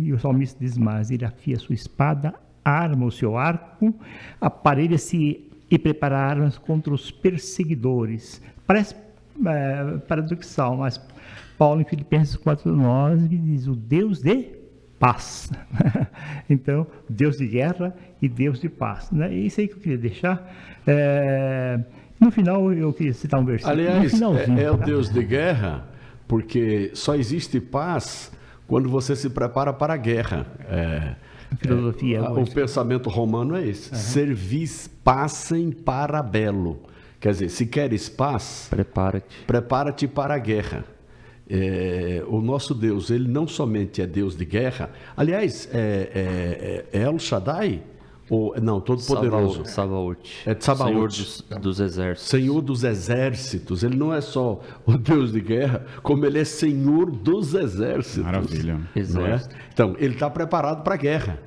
E o salmista diz mais, ele afia a sua espada, arma o seu arco, aparelha-se e prepara armas contra os perseguidores. Parece paradoxal, mas Paulo em Filipenses 4:9 diz o Deus de paz. Então, Deus de guerra e Deus de paz, né? É isso aí que eu queria deixar. No final, eu queria citar um versículo. Aliás, é o Deus de guerra, porque só existe paz quando você se prepara para a guerra. Filosofia. O pensamento romano é esse. Servis pacem para bello. Quer dizer, se queres paz, prepara-te para a guerra. O nosso Deus, ele não somente é Deus de guerra. Aliás, é El Shaddai? Não, Todo-Poderoso. Sabaoth. É Sabaoth. Senhor dos exércitos. Senhor dos exércitos. Ele não é só o Deus de guerra, como ele é Senhor dos exércitos. Maravilha. Exército. Então, ele está preparado para a guerra.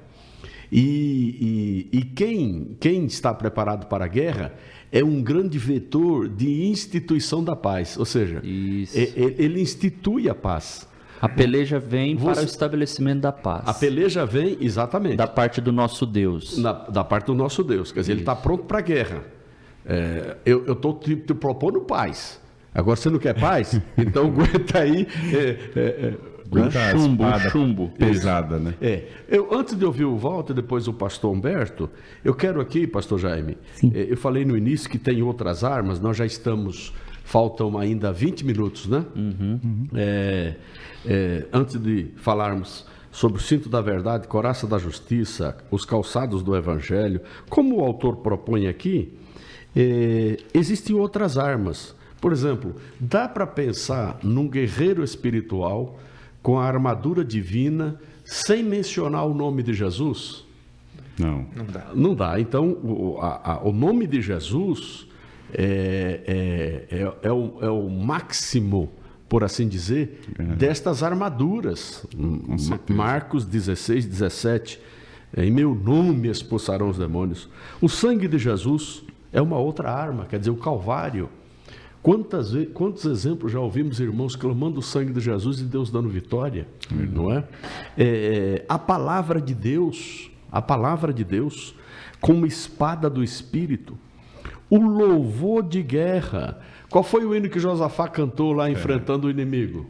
E quem está preparado para a guerra é um grande vetor de instituição da paz. Ou seja, ele institui a paz. A peleja vem para o estabelecimento da paz. A peleja vem, exatamente. Da parte do nosso Deus. Da parte do nosso Deus. Quer dizer, ele está pronto para a guerra. Eu estou te propondo paz. Agora, você não quer paz? Então, aguenta aí. Chumbo pesada, né? Antes de ouvir o Walter, depois o pastor Humberto, eu quero aqui, pastor Jaime, eu falei no início que tem outras armas, nós já estamos, faltam ainda 20 minutos, né? Antes de falarmos sobre o cinto da verdade, coraça da justiça, os calçados do evangelho, como o autor propõe aqui, existem outras armas. Por exemplo, dá para pensar num guerreiro espiritual com a armadura divina, sem mencionar o nome de Jesus? Não dá. Não dá. Então, o nome de Jesus é o máximo, por assim dizer, destas armaduras. Marcos 16, 17. Em meu nome expulsarão os demônios. O sangue de Jesus é uma outra arma, quer dizer, o Calvário. Quantos exemplos já ouvimos, irmãos, clamando o sangue de Jesus e Deus dando vitória, não é? A palavra de Deus, como espada do Espírito, o louvor de guerra. Qual foi o hino que Josafá cantou lá enfrentando o inimigo?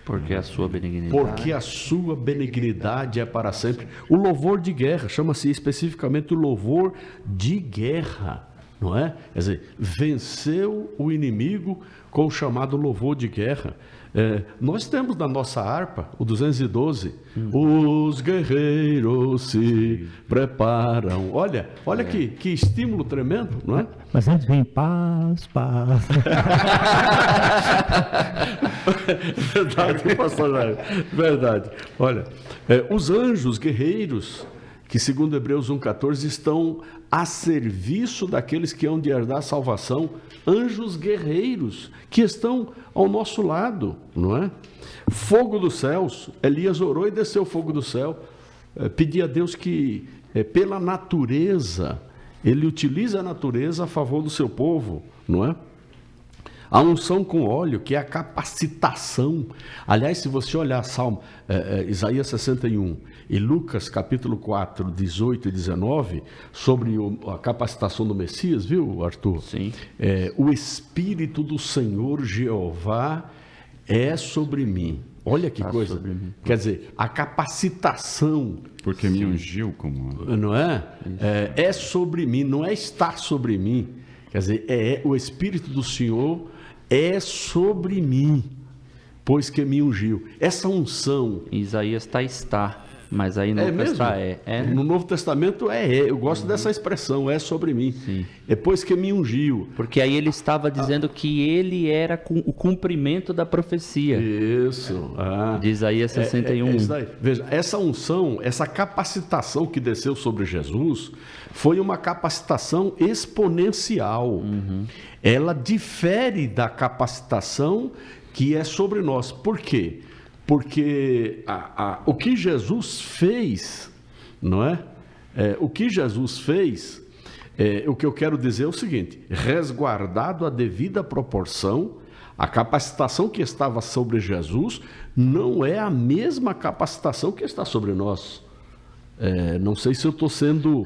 Porque a sua benignidade. Porque a sua benignidade é para sempre. O louvor de guerra, chama-se especificamente o louvor de guerra, não é? Quer dizer, venceu o inimigo com o chamado louvor de guerra. Nós temos na nossa harpa, o 212, os guerreiros se preparam. Olha que estímulo tremendo, não é? Mas antes vem paz. Verdade, pastor Jair, verdade. Olha, os anjos guerreiros, que segundo Hebreus 1,14, estão a serviço daqueles que hão de herdar a salvação, anjos guerreiros que estão ao nosso lado, não é? Fogo dos céus, Elias orou e desceu fogo do céu, pedia a Deus que, pela natureza, ele utiliza a natureza a favor do seu povo, não é? A unção com óleo, que é a capacitação. Aliás, se você olhar Isaías 61 e Lucas capítulo 4, 18 e 19, sobre a capacitação do Messias, viu, Arthur? Sim. O Espírito do Senhor Jeová é sobre mim. Olha que coisa. Quer dizer, a capacitação. Porque me ungiu como... Não é? É sobre mim, não é estar sobre mim. Quer dizer, o Espírito do Senhor é sobre mim, pois que me ungiu. Essa unção... Isaías está, mas aí no mesmo? está No Novo Testamento eu gosto dessa expressão, é sobre mim. Sim. Pois que me ungiu. Porque aí ele estava dizendo que ele era o cumprimento da profecia. Isso. De Isaías 61. Isso daí. Veja, essa unção, essa capacitação que desceu sobre Jesus, foi uma capacitação exponencial. Ela difere da capacitação que é sobre nós. Por quê? Porque o que Jesus fez, não é? O que Jesus fez, o que eu quero dizer é o seguinte: resguardado a devida proporção, a capacitação que estava sobre Jesus não é a mesma capacitação que está sobre nós. Não sei se eu estou sendo...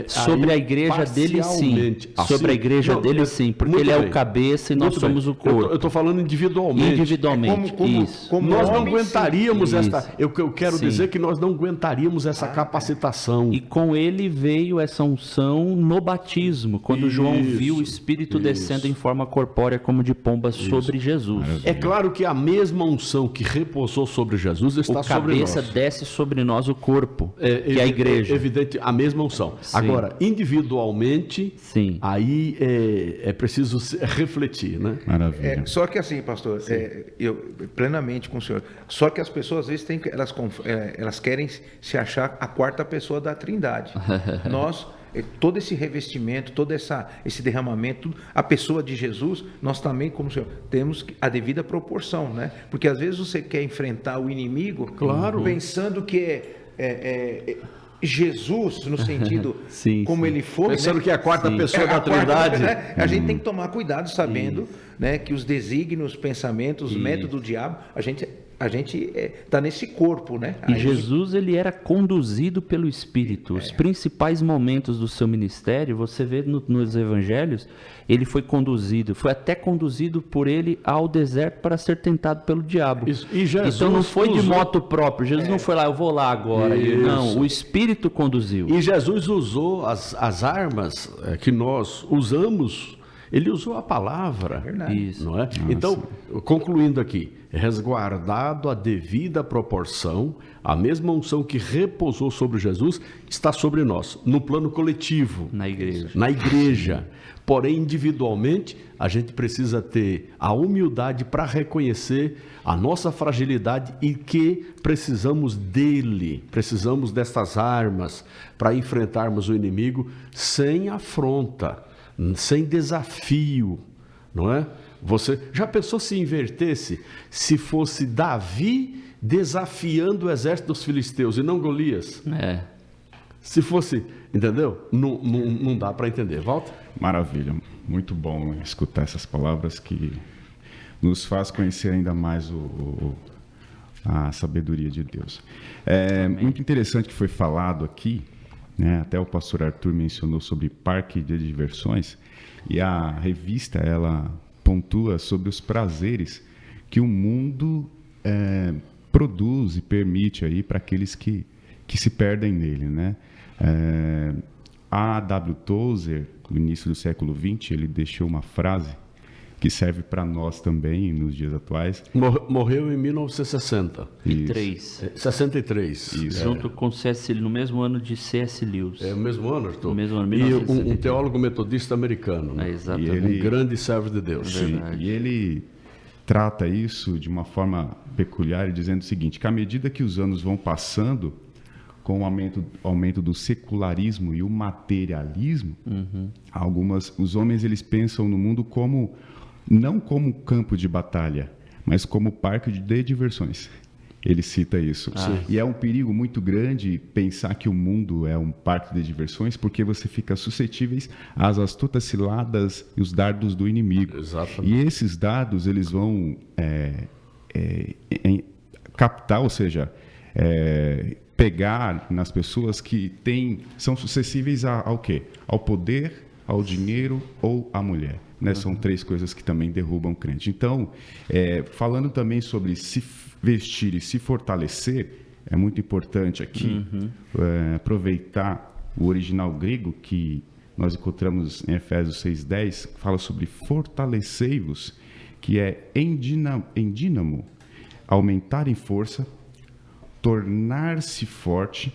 sobre a igreja dele, sim. Sobre a igreja dele, sim. Porque ele é o cabeça e nós somos o corpo. Eu estou falando individualmente. Individualmente, isso. Como nós não aguentaríamos esta... Eu quero dizer que nós não aguentaríamos essa capacitação. E com ele veio essa unção no batismo, quando João viu o Espírito descendo em forma corpórea como de pomba sobre Jesus. É claro que a mesma unção que repousou sobre Jesus está sobre nós. O cabeça desce sobre nós o corpo. Que é a igreja. Evidente, a mesma unção. Sim. Agora, individualmente, sim, aí é preciso refletir, né? Maravilha. Só que assim, pastor, eu plenamente com o senhor, só que as pessoas às vezes elas querem se achar a quarta pessoa da Trindade. Nós, todo esse revestimento, todo esse derramamento, a pessoa de Jesus, nós também, como o senhor, temos a devida proporção, né? Porque às vezes você quer enfrentar o inimigo, claro, pensando que Jesus, no sentido como ele for, pensando que é a quarta pessoa da Trindade. A gente tem que tomar cuidado, sabendo, né, que os desígnios, pensamentos, os métodos do diabo, a gente está nesse corpo, né? E Jesus, ele era conduzido pelo Espírito. Os principais momentos do seu ministério, você vê nos evangelhos, ele foi até conduzido por ele ao deserto para ser tentado pelo diabo. Isso. E Jesus então não foi de moto próprio. Jesus não foi lá, eu vou lá agora. Não, o Espírito conduziu. E Jesus usou as armas que nós usamos. Ele usou a palavra. Verdade. Não é? Então, concluindo aqui, resguardado a devida proporção, a mesma unção que repousou sobre Jesus está sobre nós, no plano coletivo. Na igreja. Na igreja. Porém, individualmente, a gente precisa ter a humildade para reconhecer a nossa fragilidade e que precisamos dele, precisamos dessas armas para enfrentarmos o inimigo sem afronta, sem desafio, não é? Você já pensou se invertesse, se fosse Davi desafiando o exército dos filisteus e não Golias? Se fosse, entendeu? Não dá para entender. Volta. Maravilha, muito bom escutar essas palavras que nos faz conhecer ainda mais a sabedoria de Deus. Muito interessante que foi falado aqui, né? Até o pastor Arthur mencionou sobre parque de diversões, e a revista ela pontua sobre os prazeres que o mundo produz e permite aí para aqueles que se perdem nele, né? A W. Tozer, no início do século XX, ele deixou uma frase que serve para nós também nos dias atuais. Morreu em 1960. 63. Isso. Junto com C.S. no mesmo ano de C.S. Lewis. É o mesmo ano, Arthur? No mesmo ano, E 1963. um teólogo metodista americano. Né? Exatamente. Um grande servo de Deus. E ele trata isso de uma forma peculiar, dizendo o seguinte, que à medida que os anos vão passando, com o aumento do secularismo e o materialismo, os homens eles pensam no mundo não como campo de batalha, mas como parque de diversões. Ele cita isso. E é um perigo muito grande pensar que o mundo é um parque de diversões, porque você fica suscetível às astutas ciladas e os dardos do inimigo. Exatamente. E esses dardos eles vão captar, ou seja, pegar nas pessoas que são suscetíveis ao quê? Ao poder, ao dinheiro ou à mulher. Né? São três coisas que também derrubam o crente. Então, falando também sobre se vestir e se fortalecer, é muito importante aqui aproveitar o original grego que nós encontramos em Efésios 6:10, que fala sobre fortalecei-vos, que é em dínamo, aumentar em força, tornar-se forte,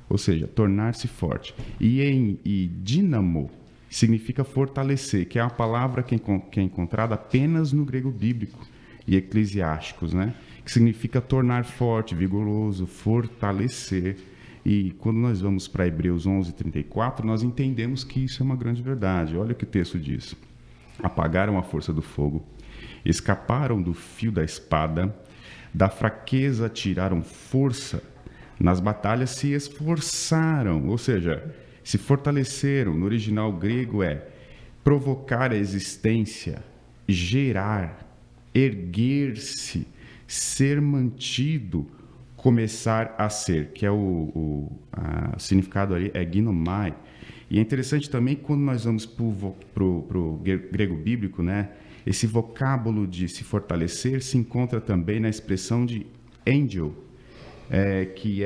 ou seja, tornar-se forte. E dínamo significa fortalecer, que é uma palavra que é encontrada apenas no grego bíblico e eclesiásticos, né? Que significa tornar forte, vigoroso, fortalecer. E quando nós vamos para Hebreus 11:34, nós entendemos que isso é uma grande verdade. Olha o que o texto diz. Apagaram a força do fogo, escaparam do fio da espada, da fraqueza tiraram força, nas batalhas se esforçaram, ou seja, se fortaleceram. No original grego é provocar a existência, gerar, erguer-se, ser mantido, começar a ser, que é o significado ali é ginomai. E é interessante também quando nós vamos para o grego bíblico, né? Esse vocábulo de se fortalecer se encontra também na expressão de angel, que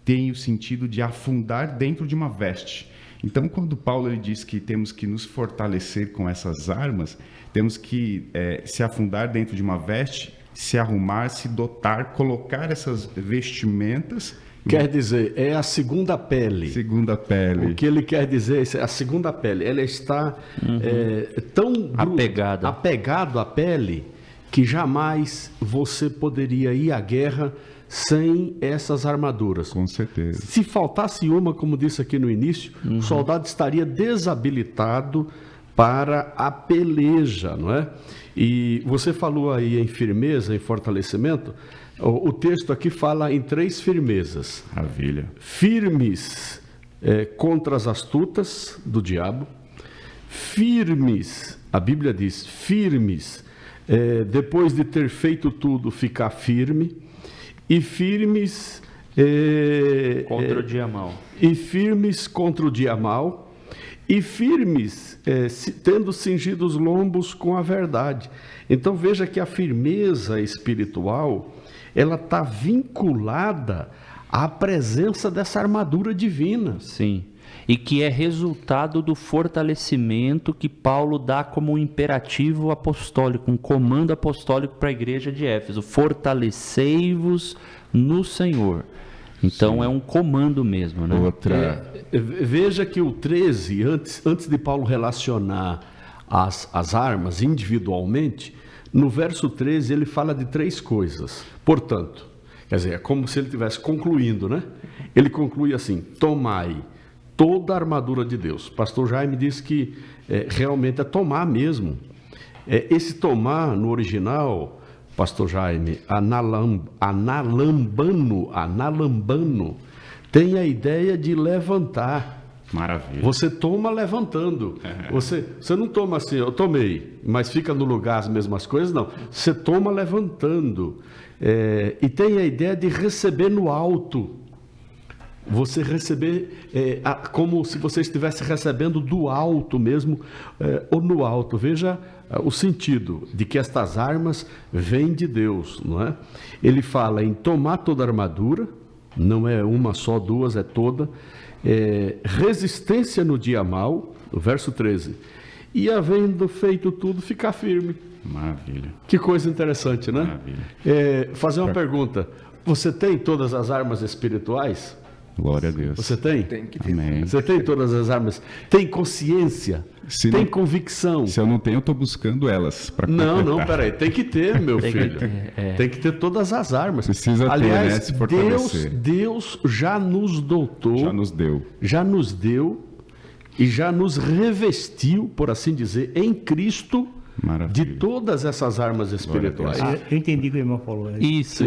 tem o sentido de afundar dentro de uma veste. Então, quando Paulo ele diz que temos que nos fortalecer com essas armas, temos que se afundar dentro de uma veste, se arrumar, se dotar, colocar essas vestimentas. Quer dizer, é a segunda pele. Segunda pele. O que ele quer dizer é a segunda pele. Ela está tão apegado à pele que jamais você poderia ir à guerra sem essas armaduras. Com certeza. Se faltasse uma, como disse aqui no início, o soldado estaria desabilitado para a peleja, não é? E você falou aí em firmeza, em fortalecimento. O texto aqui fala em 3 firmezas. Maravilha. Firmes contra as astutas do diabo. Firmes, a Bíblia diz, firmes, depois de ter feito tudo, ficar firme. E firmes contra o dia mau. E firmes contra o dia mau. E firmes, tendo cingido os lombos com a verdade. Então veja que a firmeza espiritual, ela está vinculada à presença dessa armadura divina. Sim, e que é resultado do fortalecimento que Paulo dá como um imperativo apostólico, um comando apostólico para a igreja de Éfeso. Fortalecei-vos no Senhor. Então é um comando mesmo, né? Veja que o 13, antes de Paulo relacionar as armas individualmente, no verso 13 ele fala de 3 coisas. Portanto, quer dizer, é como se ele estivesse concluindo, né? Ele conclui assim: tomai toda a armadura de Deus. Pastor Jaime disse que realmente é tomar mesmo. Esse tomar no original, Pastor Jaime, analambano, tem a ideia de levantar. Maravilha. Você toma levantando. Você não toma assim, eu tomei, mas fica no lugar as mesmas coisas, não. Você toma levantando. E tem a ideia de receber no alto. Você receber como se você estivesse recebendo do alto mesmo, ou no alto. Veja o sentido de que estas armas vêm de Deus, não é? Ele fala em tomar toda a armadura, não é uma só, duas, é toda. Resistência no dia mau, o verso 13. E havendo feito tudo, ficar firme. Maravilha. Que coisa interessante, né? Maravilha. Fazer uma pergunta. Você tem todas as armas espirituais? Glória a Deus. Você tem? Tem que ter. Amém. Você tem todas as armas? Tem consciência? Se Tem não- convicção? Se eu não tenho, eu estou buscando elas para Não, peraí. Tem que ter, meu Tem que filho. ter, Tem que ter todas as armas. Precisa ter, Aliás, né? Se fortalecer. Deus já nos dotou, Já nos deu. já nos deu e já nos revestiu, por assim dizer, em Cristo, Maravilha. de todas essas armas espirituais. Eu entendi o que o irmão falou. Isso.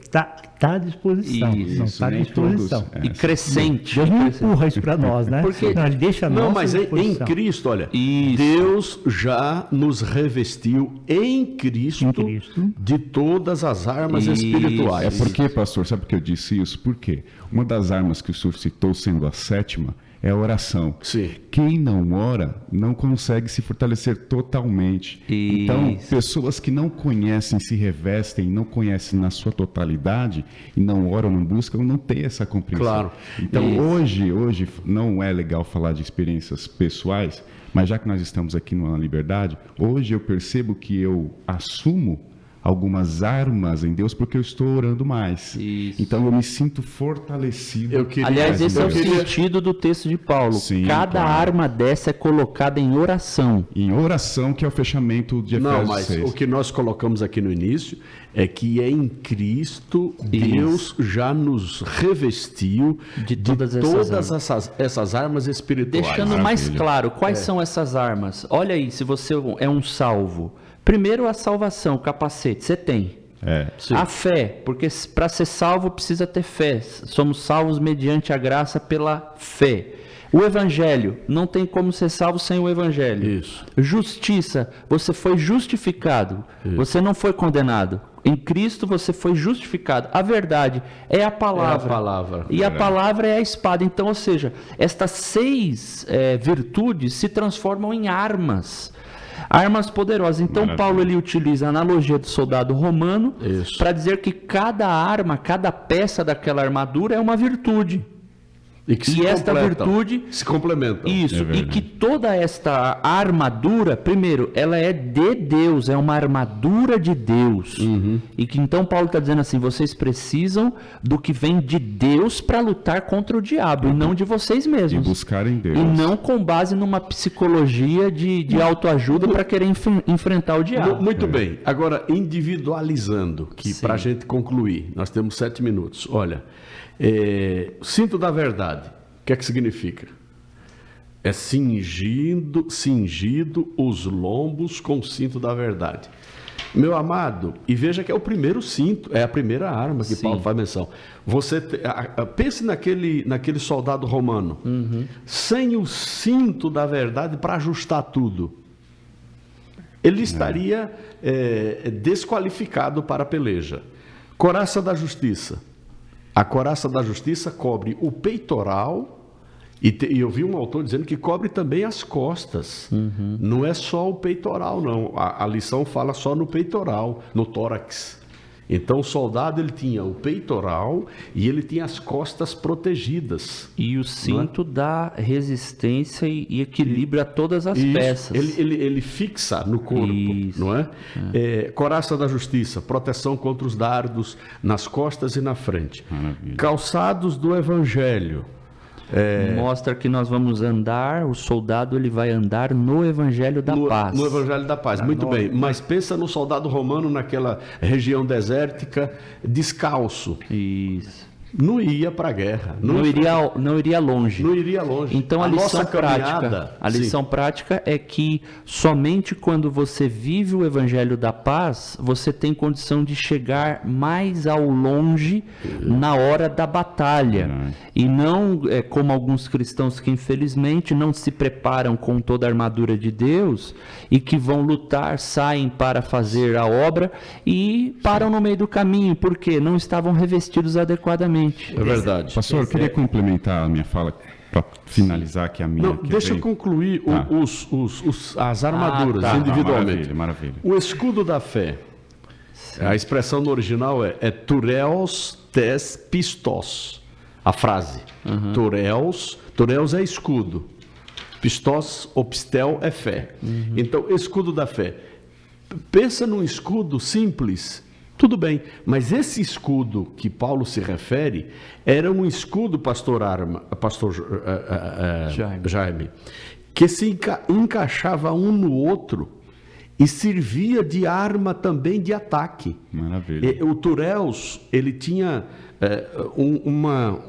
Tá à disposição. Isso, não está à nem disposição. todos, E crescente. Deus não empurra isso para nós, né? Porque- Não, ele deixa a Não, nossa mas em disposição. Cristo, olha, Isso. Deus já nos revestiu em Cristo, Em Cristo. de todas as armas Isso. espirituais. É porque, pastor, sabe por que eu disse isso? Porque uma das armas que o senhor citou, sendo a sétima, é a oração. Sim. Quem não ora não consegue se fortalecer totalmente. Isso. Então, pessoas que não conhecem, se revestem, não conhecem na sua totalidade e não oram, não buscam, não têm essa compreensão. Claro. Então, hoje não é legal falar de experiências pessoais, mas já que nós estamos aqui numa liberdade, hoje eu percebo que eu assumo algumas armas em Deus porque eu estou orando mais. Isso. Então eu me sinto fortalecido. Eu queria- Aliás, esse é o eu queria- sentido do texto de Paulo. Sim, Cada claro. arma dessa é colocada em oração. Em oração, que é o fechamento de Não, Efésios mas 6. o que nós colocamos aqui no início é que em Cristo Deus já nos revestiu De todas essas essas armas espirituais. Deixando mais Maravilha. claro, quais são essas armas? Olha aí, se você é um salvo. Primeiro, a salvação, o capacete, você tem. Sim. A fé, porque para ser salvo precisa ter fé. Somos salvos mediante a graça pela fé. O evangelho, não tem como ser salvo sem o evangelho. Isso. Justiça, você foi justificado. Você não foi condenado. Em Cristo você foi justificado. A verdade é a palavra. É a palavra. E a palavra é a espada. Então, ou seja, estas 6 virtudes se transformam em armas. Armas poderosas. Então, Maravilha. Paulo ele utiliza a analogia do soldado romano Isso. para dizer que cada arma, cada peça daquela armadura é uma virtude. E que se E esta completam, virtude- se complementam. Isso, É e verdade. que toda esta armadura, primeiro, ela é de Deus, é uma armadura de Deus. E que então Paulo está dizendo assim: vocês precisam do que vem de Deus para lutar contra o diabo, e não de vocês E mesmos. buscar em Deus. E não com base numa psicologia de autoajuda para querer enfrentar o diabo. Muito bem. Agora, individualizando, que Sim. para a gente concluir, nós temos 7 minutos. Olha, cinto da verdade, o que é que significa? É cingido os lombos com o cinto da verdade. Meu amado, e veja que é o primeiro cinto, é a primeira arma que Sim. Paulo faz menção. Pense naquele soldado romano, sem o cinto da verdade para ajustar tudo. Ele estaria desqualificado para a peleja. Coraça da justiça. A coraça da justiça cobre o peitoral, e eu vi um autor dizendo que cobre também as costas. Não é só o peitoral, não. A lição fala só no peitoral, no tórax. Então o soldado ele tinha o peitoral e ele tinha as costas protegidas. E o cinto dá resistência e equilíbrio a todas as Isso, peças. ele fixa no corpo, Isso. não é? Coraça da justiça, proteção contra os dardos nas costas e na frente. Maravilha. Calçados do evangelho. Mostra que nós vamos andar, o soldado ele vai andar no evangelho da paz. No evangelho da paz, muito bem. Mas pensa no soldado romano naquela região desértica, descalço. Isso. não ia para a guerra. Não iria longe. Não iria longe. Então a lição prática é que somente quando você vive o evangelho da paz, você tem condição de chegar mais ao longe na hora da batalha. E não como alguns cristãos que infelizmente não se preparam com toda a armadura de Deus e que vão lutar, saem para fazer a obra e param no meio do caminho, porque não estavam revestidos adequadamente. É verdade. Pastor, eu queria complementar a minha fala para finalizar aqui a minha. Não, deixa eu concluir as armaduras individualmente. Maravilha. O escudo da fé, a expressão no original é tureos tes pistos. A frase. Tureos é escudo. Pistos ou pistel é fé. Então, escudo da fé. Pensa num escudo simples. Tudo bem, mas esse escudo que Paulo se refere era um escudo, pastor Jaime, que se encaixava um no outro e servia de arma também de ataque. Maravilha. O Tureus, ele tinha uma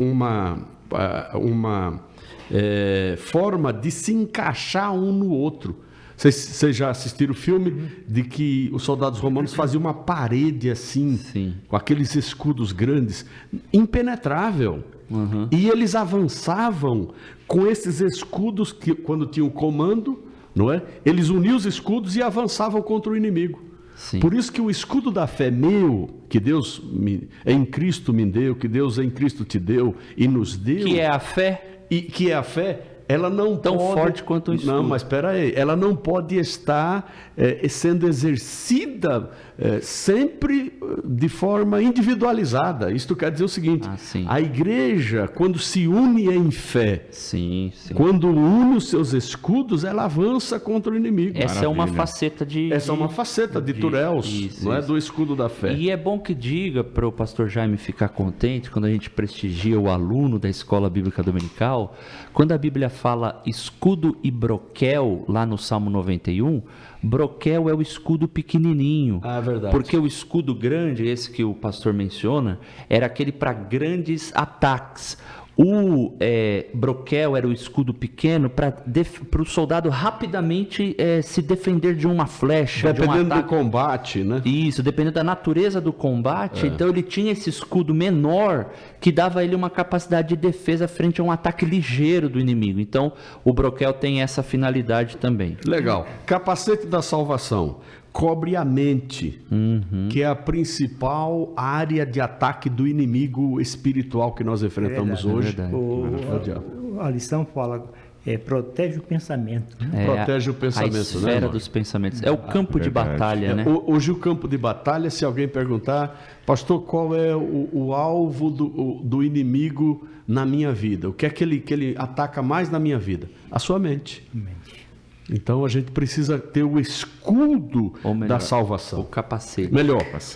forma de se encaixar um no outro. Vocês já assistiram o filme de que os soldados romanos faziam uma parede assim, com aqueles escudos grandes, impenetrável. E eles avançavam com esses escudos que, quando tinham comando, não é? Eles uniam os escudos e avançavam contra o inimigo. Por isso que o escudo da fé que Deus em Cristo me deu, que Deus em Cristo te deu e nos deu. Que é a fé. Que é a fé. Ela não tão pode, forte quanto o escudo. Não, mas espera aí. Ela não pode estar sendo exercida sempre de forma individualizada. Isto quer dizer o seguinte: a igreja, quando se une em fé, quando une os seus escudos, ela avança contra o inimigo. Essa é uma faceta de Tureus, não é do escudo da fé. E é bom que diga para o pastor Jaime ficar contente quando a gente prestigia o aluno da Escola Bíblica Dominical, quando a Bíblia fala escudo e broquel, lá no Salmo 91, broquel é o escudo pequenininho. É verdade. Porque o escudo grande, esse que o pastor menciona, era aquele para grandes ataques. O broquel era o escudo pequeno para o soldado rapidamente se defender de uma flecha. Dependendo do combate, né? Isso, dependendo da natureza do combate. Então ele tinha esse escudo menor que dava a ele uma capacidade de defesa frente a um ataque ligeiro do inimigo. Então o broquel tem essa finalidade também. Legal. Capacete da salvação. Cobre a mente, que é a principal área de ataque do inimigo espiritual que nós enfrentamos hoje. A lição fala, protege o pensamento. Protege o pensamento, a esfera dos pensamentos. É o campo de batalha, né? Hoje o campo de batalha, se alguém perguntar, pastor, qual é o alvo do inimigo na minha vida? O que é que ele ataca mais na minha vida? A sua mente. Então a gente precisa ter o escudo da salvação. O capacete.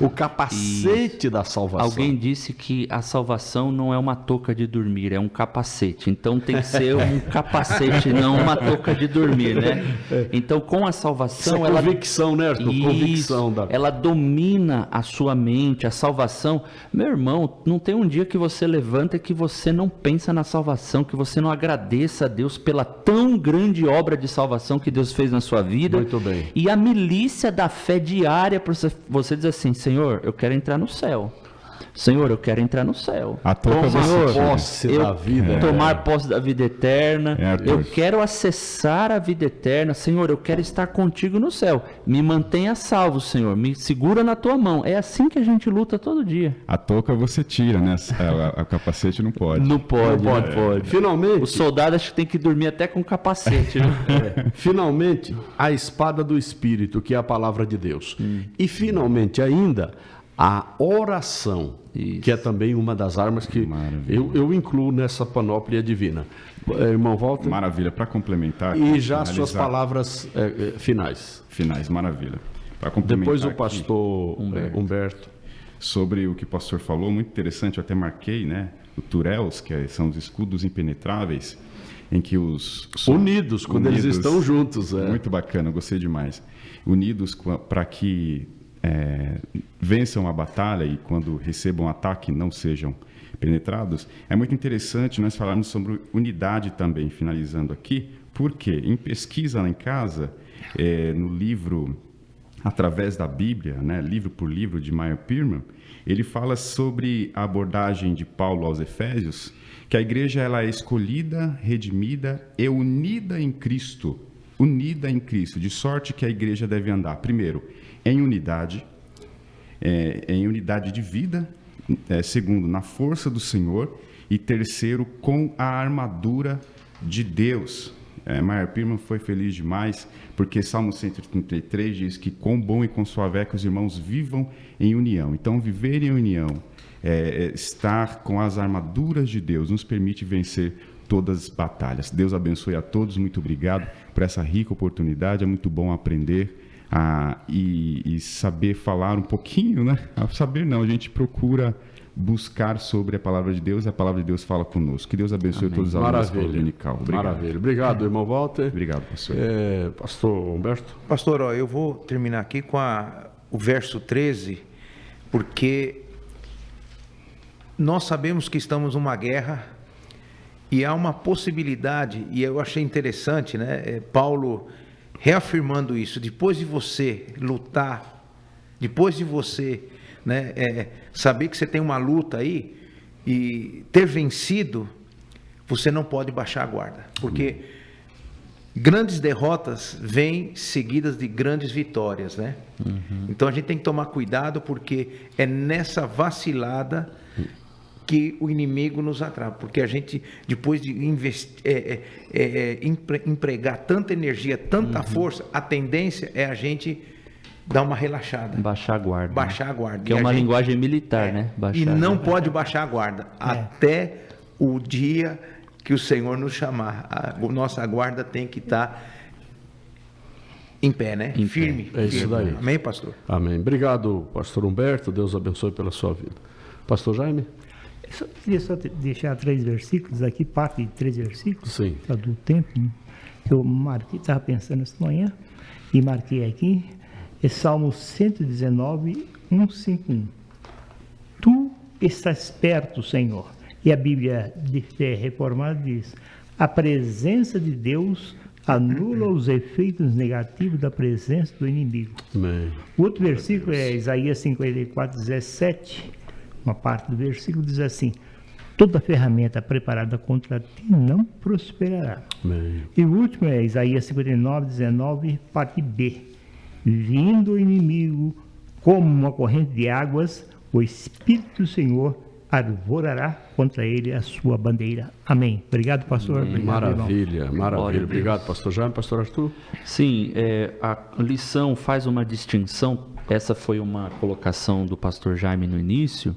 O capacete da salvação. Alguém disse que a salvação não é uma touca de dormir, é um capacete. Então tem que ser um capacete, não uma touca de dormir, né? Então com a salvação... Essa convicção, né, Arthur? Convicção ela domina a sua mente, a salvação. Meu irmão, não tem um dia que você levanta que você não pensa na salvação, que você não agradeça a Deus pela tão grande obra de salvação que Deus fez na sua vida. Muito bem. E a milícia da fé diária para você dizer assim: Senhor, eu quero entrar no céu. Senhor, eu quero entrar no céu. Tomar posse da vida eterna. Eu quero acessar a vida eterna. Senhor, eu quero estar contigo no céu. Me mantenha salvo, Senhor. Me segura na tua mão. É assim que a gente luta todo dia. A touca você tira, né? A capacete não pode. Não pode. Finalmente... O soldado acho que tem que dormir até com capacete. Né? Finalmente, a espada do Espírito, que é a palavra de Deus. E finalmente ainda... a oração, que é também uma das armas que eu incluo nessa panóplia divina. Irmão Walter? Maravilha, para complementar... E já suas palavras finais. Finais, maravilha. Para complementar. Depois o pastor Humberto. Sobre o que o pastor falou, muito interessante, eu até marquei, né? O Tureus, que são os escudos impenetráveis, em que unidos, quando eles estão juntos. Muito bacana, eu gostei demais. Unidos para que... vençam a batalha e quando recebam ataque não sejam penetrados, é muito interessante nós falarmos sobre unidade também, finalizando aqui, porque em pesquisa lá em casa, no livro Através da Bíblia, né, livro por livro de Meyer Pearman, ele fala sobre a abordagem de Paulo aos Efésios, que a igreja ela é escolhida, redimida e unida em Cristo, de sorte que a igreja deve andar, primeiro, em unidade de vida, segundo, na força do Senhor, e terceiro, com a armadura de Deus. Meyer Pearman foi feliz demais, porque Salmo 133 diz que quão bom e quão suave é que os irmãos vivam em união. Então, viver em união, estar com as armaduras de Deus, nos permite vencer todas as batalhas. Deus abençoe a todos, muito obrigado por essa rica oportunidade, é muito bom aprender e saber falar um pouquinho, né? Saber não, a gente procura buscar sobre a palavra de Deus, a palavra de Deus fala conosco. Que Deus abençoe todos os alunos da escola dominical. Obrigado. Maravilha. Obrigado, irmão Walter. Obrigado, pastor. Pastor Humberto. Pastor, eu vou terminar aqui com o verso 13, porque nós sabemos que estamos numa guerra e há uma possibilidade, e eu achei interessante, né? Paulo reafirmando isso, depois de você lutar, depois de você, né, saber que você tem uma luta aí e ter vencido, você não pode baixar a guarda, porque grandes derrotas vêm seguidas de grandes vitórias, né? Então a gente tem que tomar cuidado, porque é nessa vacilada que o inimigo nos atrapa, porque a gente, depois de empregar tanta energia, tanta força, a tendência é a gente dar uma relaxada. Baixar a guarda. Baixar a guarda. Que é uma linguagem militar, né? Baixar e não pode baixar a guarda até o dia que o Senhor nos chamar. A nossa guarda tem que estar em pé, né? Firme. É isso daí. Amém, pastor? Amém. Obrigado, pastor Humberto. Deus abençoe pela sua vida. Pastor Jaime? Eu queria só deixar 3 versículos aqui, parte de 3 versículos. Sim. Do tempo, né? Eu marquei, estava pensando essa manhã, e marquei aqui, é Salmo 119, 151. Tu estás perto, Senhor. E a Bíblia reformada diz: a presença de Deus anula os efeitos negativos da presença do inimigo. Amém. O outro versículo é Isaías 54, 17. Uma parte do versículo diz assim: toda ferramenta preparada contra ti não prosperará. Amém. E o último é Isaías 59, 19, parte B. Vindo o inimigo como uma corrente de águas, o Espírito do Senhor arvorará contra ele a sua bandeira. Amém. Obrigado, pastor. Obrigado, maravilha, maravilha. Obrigado, pastor Jaime. Pastor Arthur? Sim, a lição faz uma distinção. Essa foi uma colocação do pastor Jaime no início.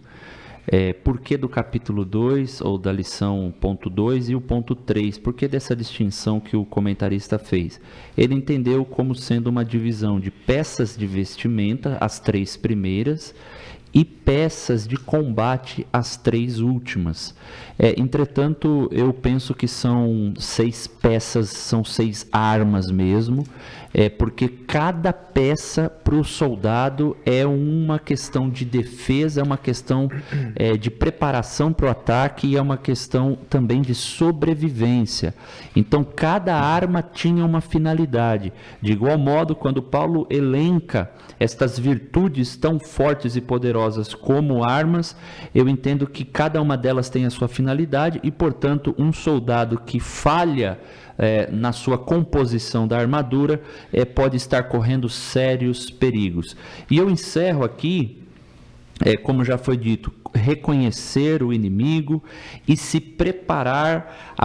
Por que do capítulo 2, ou da lição ponto 2 e o ponto 3? Por que dessa distinção que o comentarista fez? Ele entendeu como sendo uma divisão de peças de vestimenta, as 3 primeiras, e peças de combate, as 3 últimas. Entretanto, eu penso que são 6 peças, são 6 armas mesmo, porque cada peça para o soldado é uma questão de defesa, é uma questão de preparação para o ataque e é uma questão também de sobrevivência. Então, cada arma tinha uma finalidade. De igual modo, quando Paulo elenca estas virtudes tão fortes e poderosas como armas, eu entendo que cada uma delas tem a sua finalidade e, portanto, um soldado que falha na sua composição da armadura pode estar correndo sérios perigos. E eu encerro aqui, como já foi dito, reconhecer o inimigo e se preparar.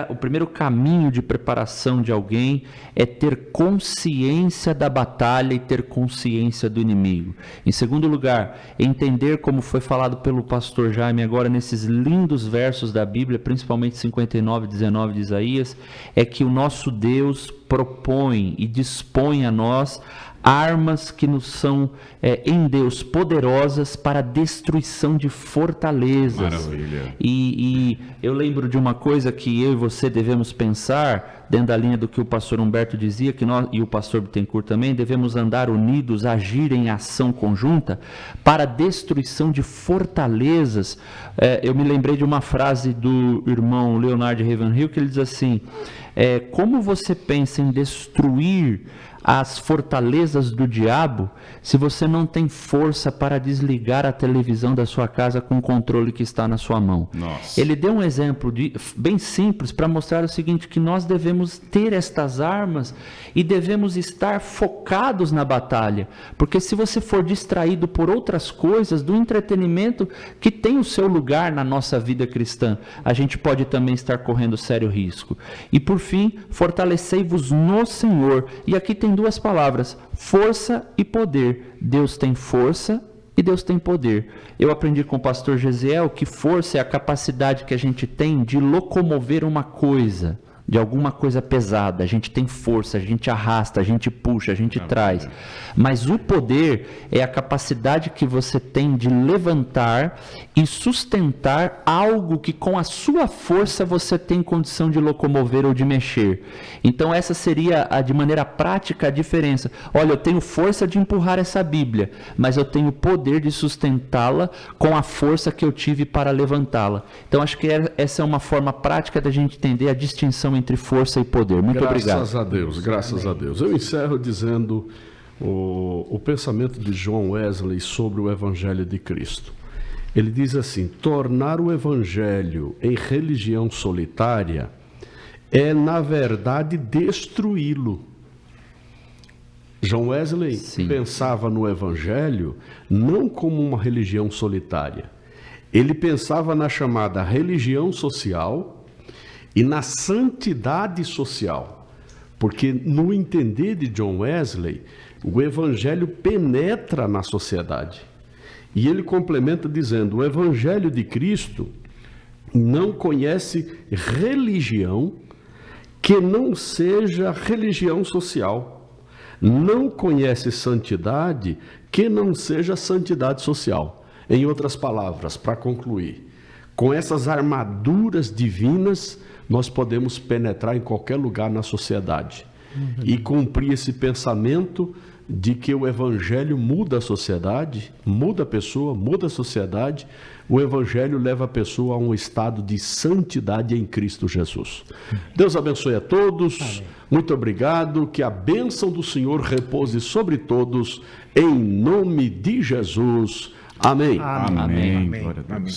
O primeiro caminho de preparação de alguém é ter consciência da batalha e ter consciência do inimigo. Em segundo lugar, entender, como foi falado pelo pastor Jaime agora nesses lindos versos da Bíblia, principalmente 59, 19 de Isaías, é que o nosso Deus propõe e dispõe a nós armas que nos são em Deus poderosas para a destruição de fortalezas. Maravilha. E eu lembro de uma coisa que eu e você devemos pensar, dentro da linha do que o pastor Humberto dizia, que nós, e o pastor Bittencourt também, devemos andar unidos, agir em ação conjunta para a destruição de fortalezas. Eu me lembrei de uma frase do irmão Leonard Ravenhill, que ele diz assim, como você pensa em destruir as fortalezas do diabo se você não tem força para desligar a televisão da sua casa com o controle que está na sua mão? Nossa. Ele deu um exemplo bem simples para mostrar o seguinte, que nós devemos ter estas armas e devemos estar focados na batalha, porque se você for distraído por outras coisas, do entretenimento que tem o seu lugar na nossa vida cristã, a gente pode também estar correndo sério risco. E por fim, fortalecei-vos no Senhor. E aqui tem duas palavras, força e poder. Deus tem força e Deus tem poder. Eu aprendi com o pastor Gesiel que força é a capacidade que a gente tem de locomover uma coisa, de alguma coisa pesada. A gente tem força, a gente arrasta, a gente puxa, a gente traz. Mas o poder é a capacidade que você tem de levantar e sustentar algo que com a sua força você tem condição de locomover ou de mexer. Então essa seria, de maneira prática, a diferença. Olha, eu tenho força de empurrar essa Bíblia, mas eu tenho poder de sustentá-la com a força que eu tive para levantá-la. Então acho que essa é uma forma prática da gente entender a distinção entre força e poder. Muito obrigado. Graças a Deus, graças a Deus. Eu encerro dizendo o pensamento de John Wesley sobre o Evangelho de Cristo. Ele diz assim, tornar o Evangelho em religião solitária é, na verdade, destruí-lo. John Wesley pensava no Evangelho não como uma religião solitária. Ele pensava na chamada religião social e na santidade social. Porque, no entender de John Wesley, o Evangelho penetra na sociedade. E ele complementa dizendo, o Evangelho de Cristo não conhece religião que não seja religião social. Não conhece santidade que não seja santidade social. Em outras palavras, para concluir, com essas armaduras divinas, nós podemos penetrar em qualquer lugar na sociedade e cumprir esse pensamento de que o Evangelho muda a sociedade, muda a pessoa, muda a sociedade. O Evangelho leva a pessoa a um estado de santidade em Cristo Jesus. Deus abençoe a todos. Amém. Muito obrigado. Que a bênção do Senhor repouse sobre todos, em nome de Jesus. Amém. Amém. Amém. Amém.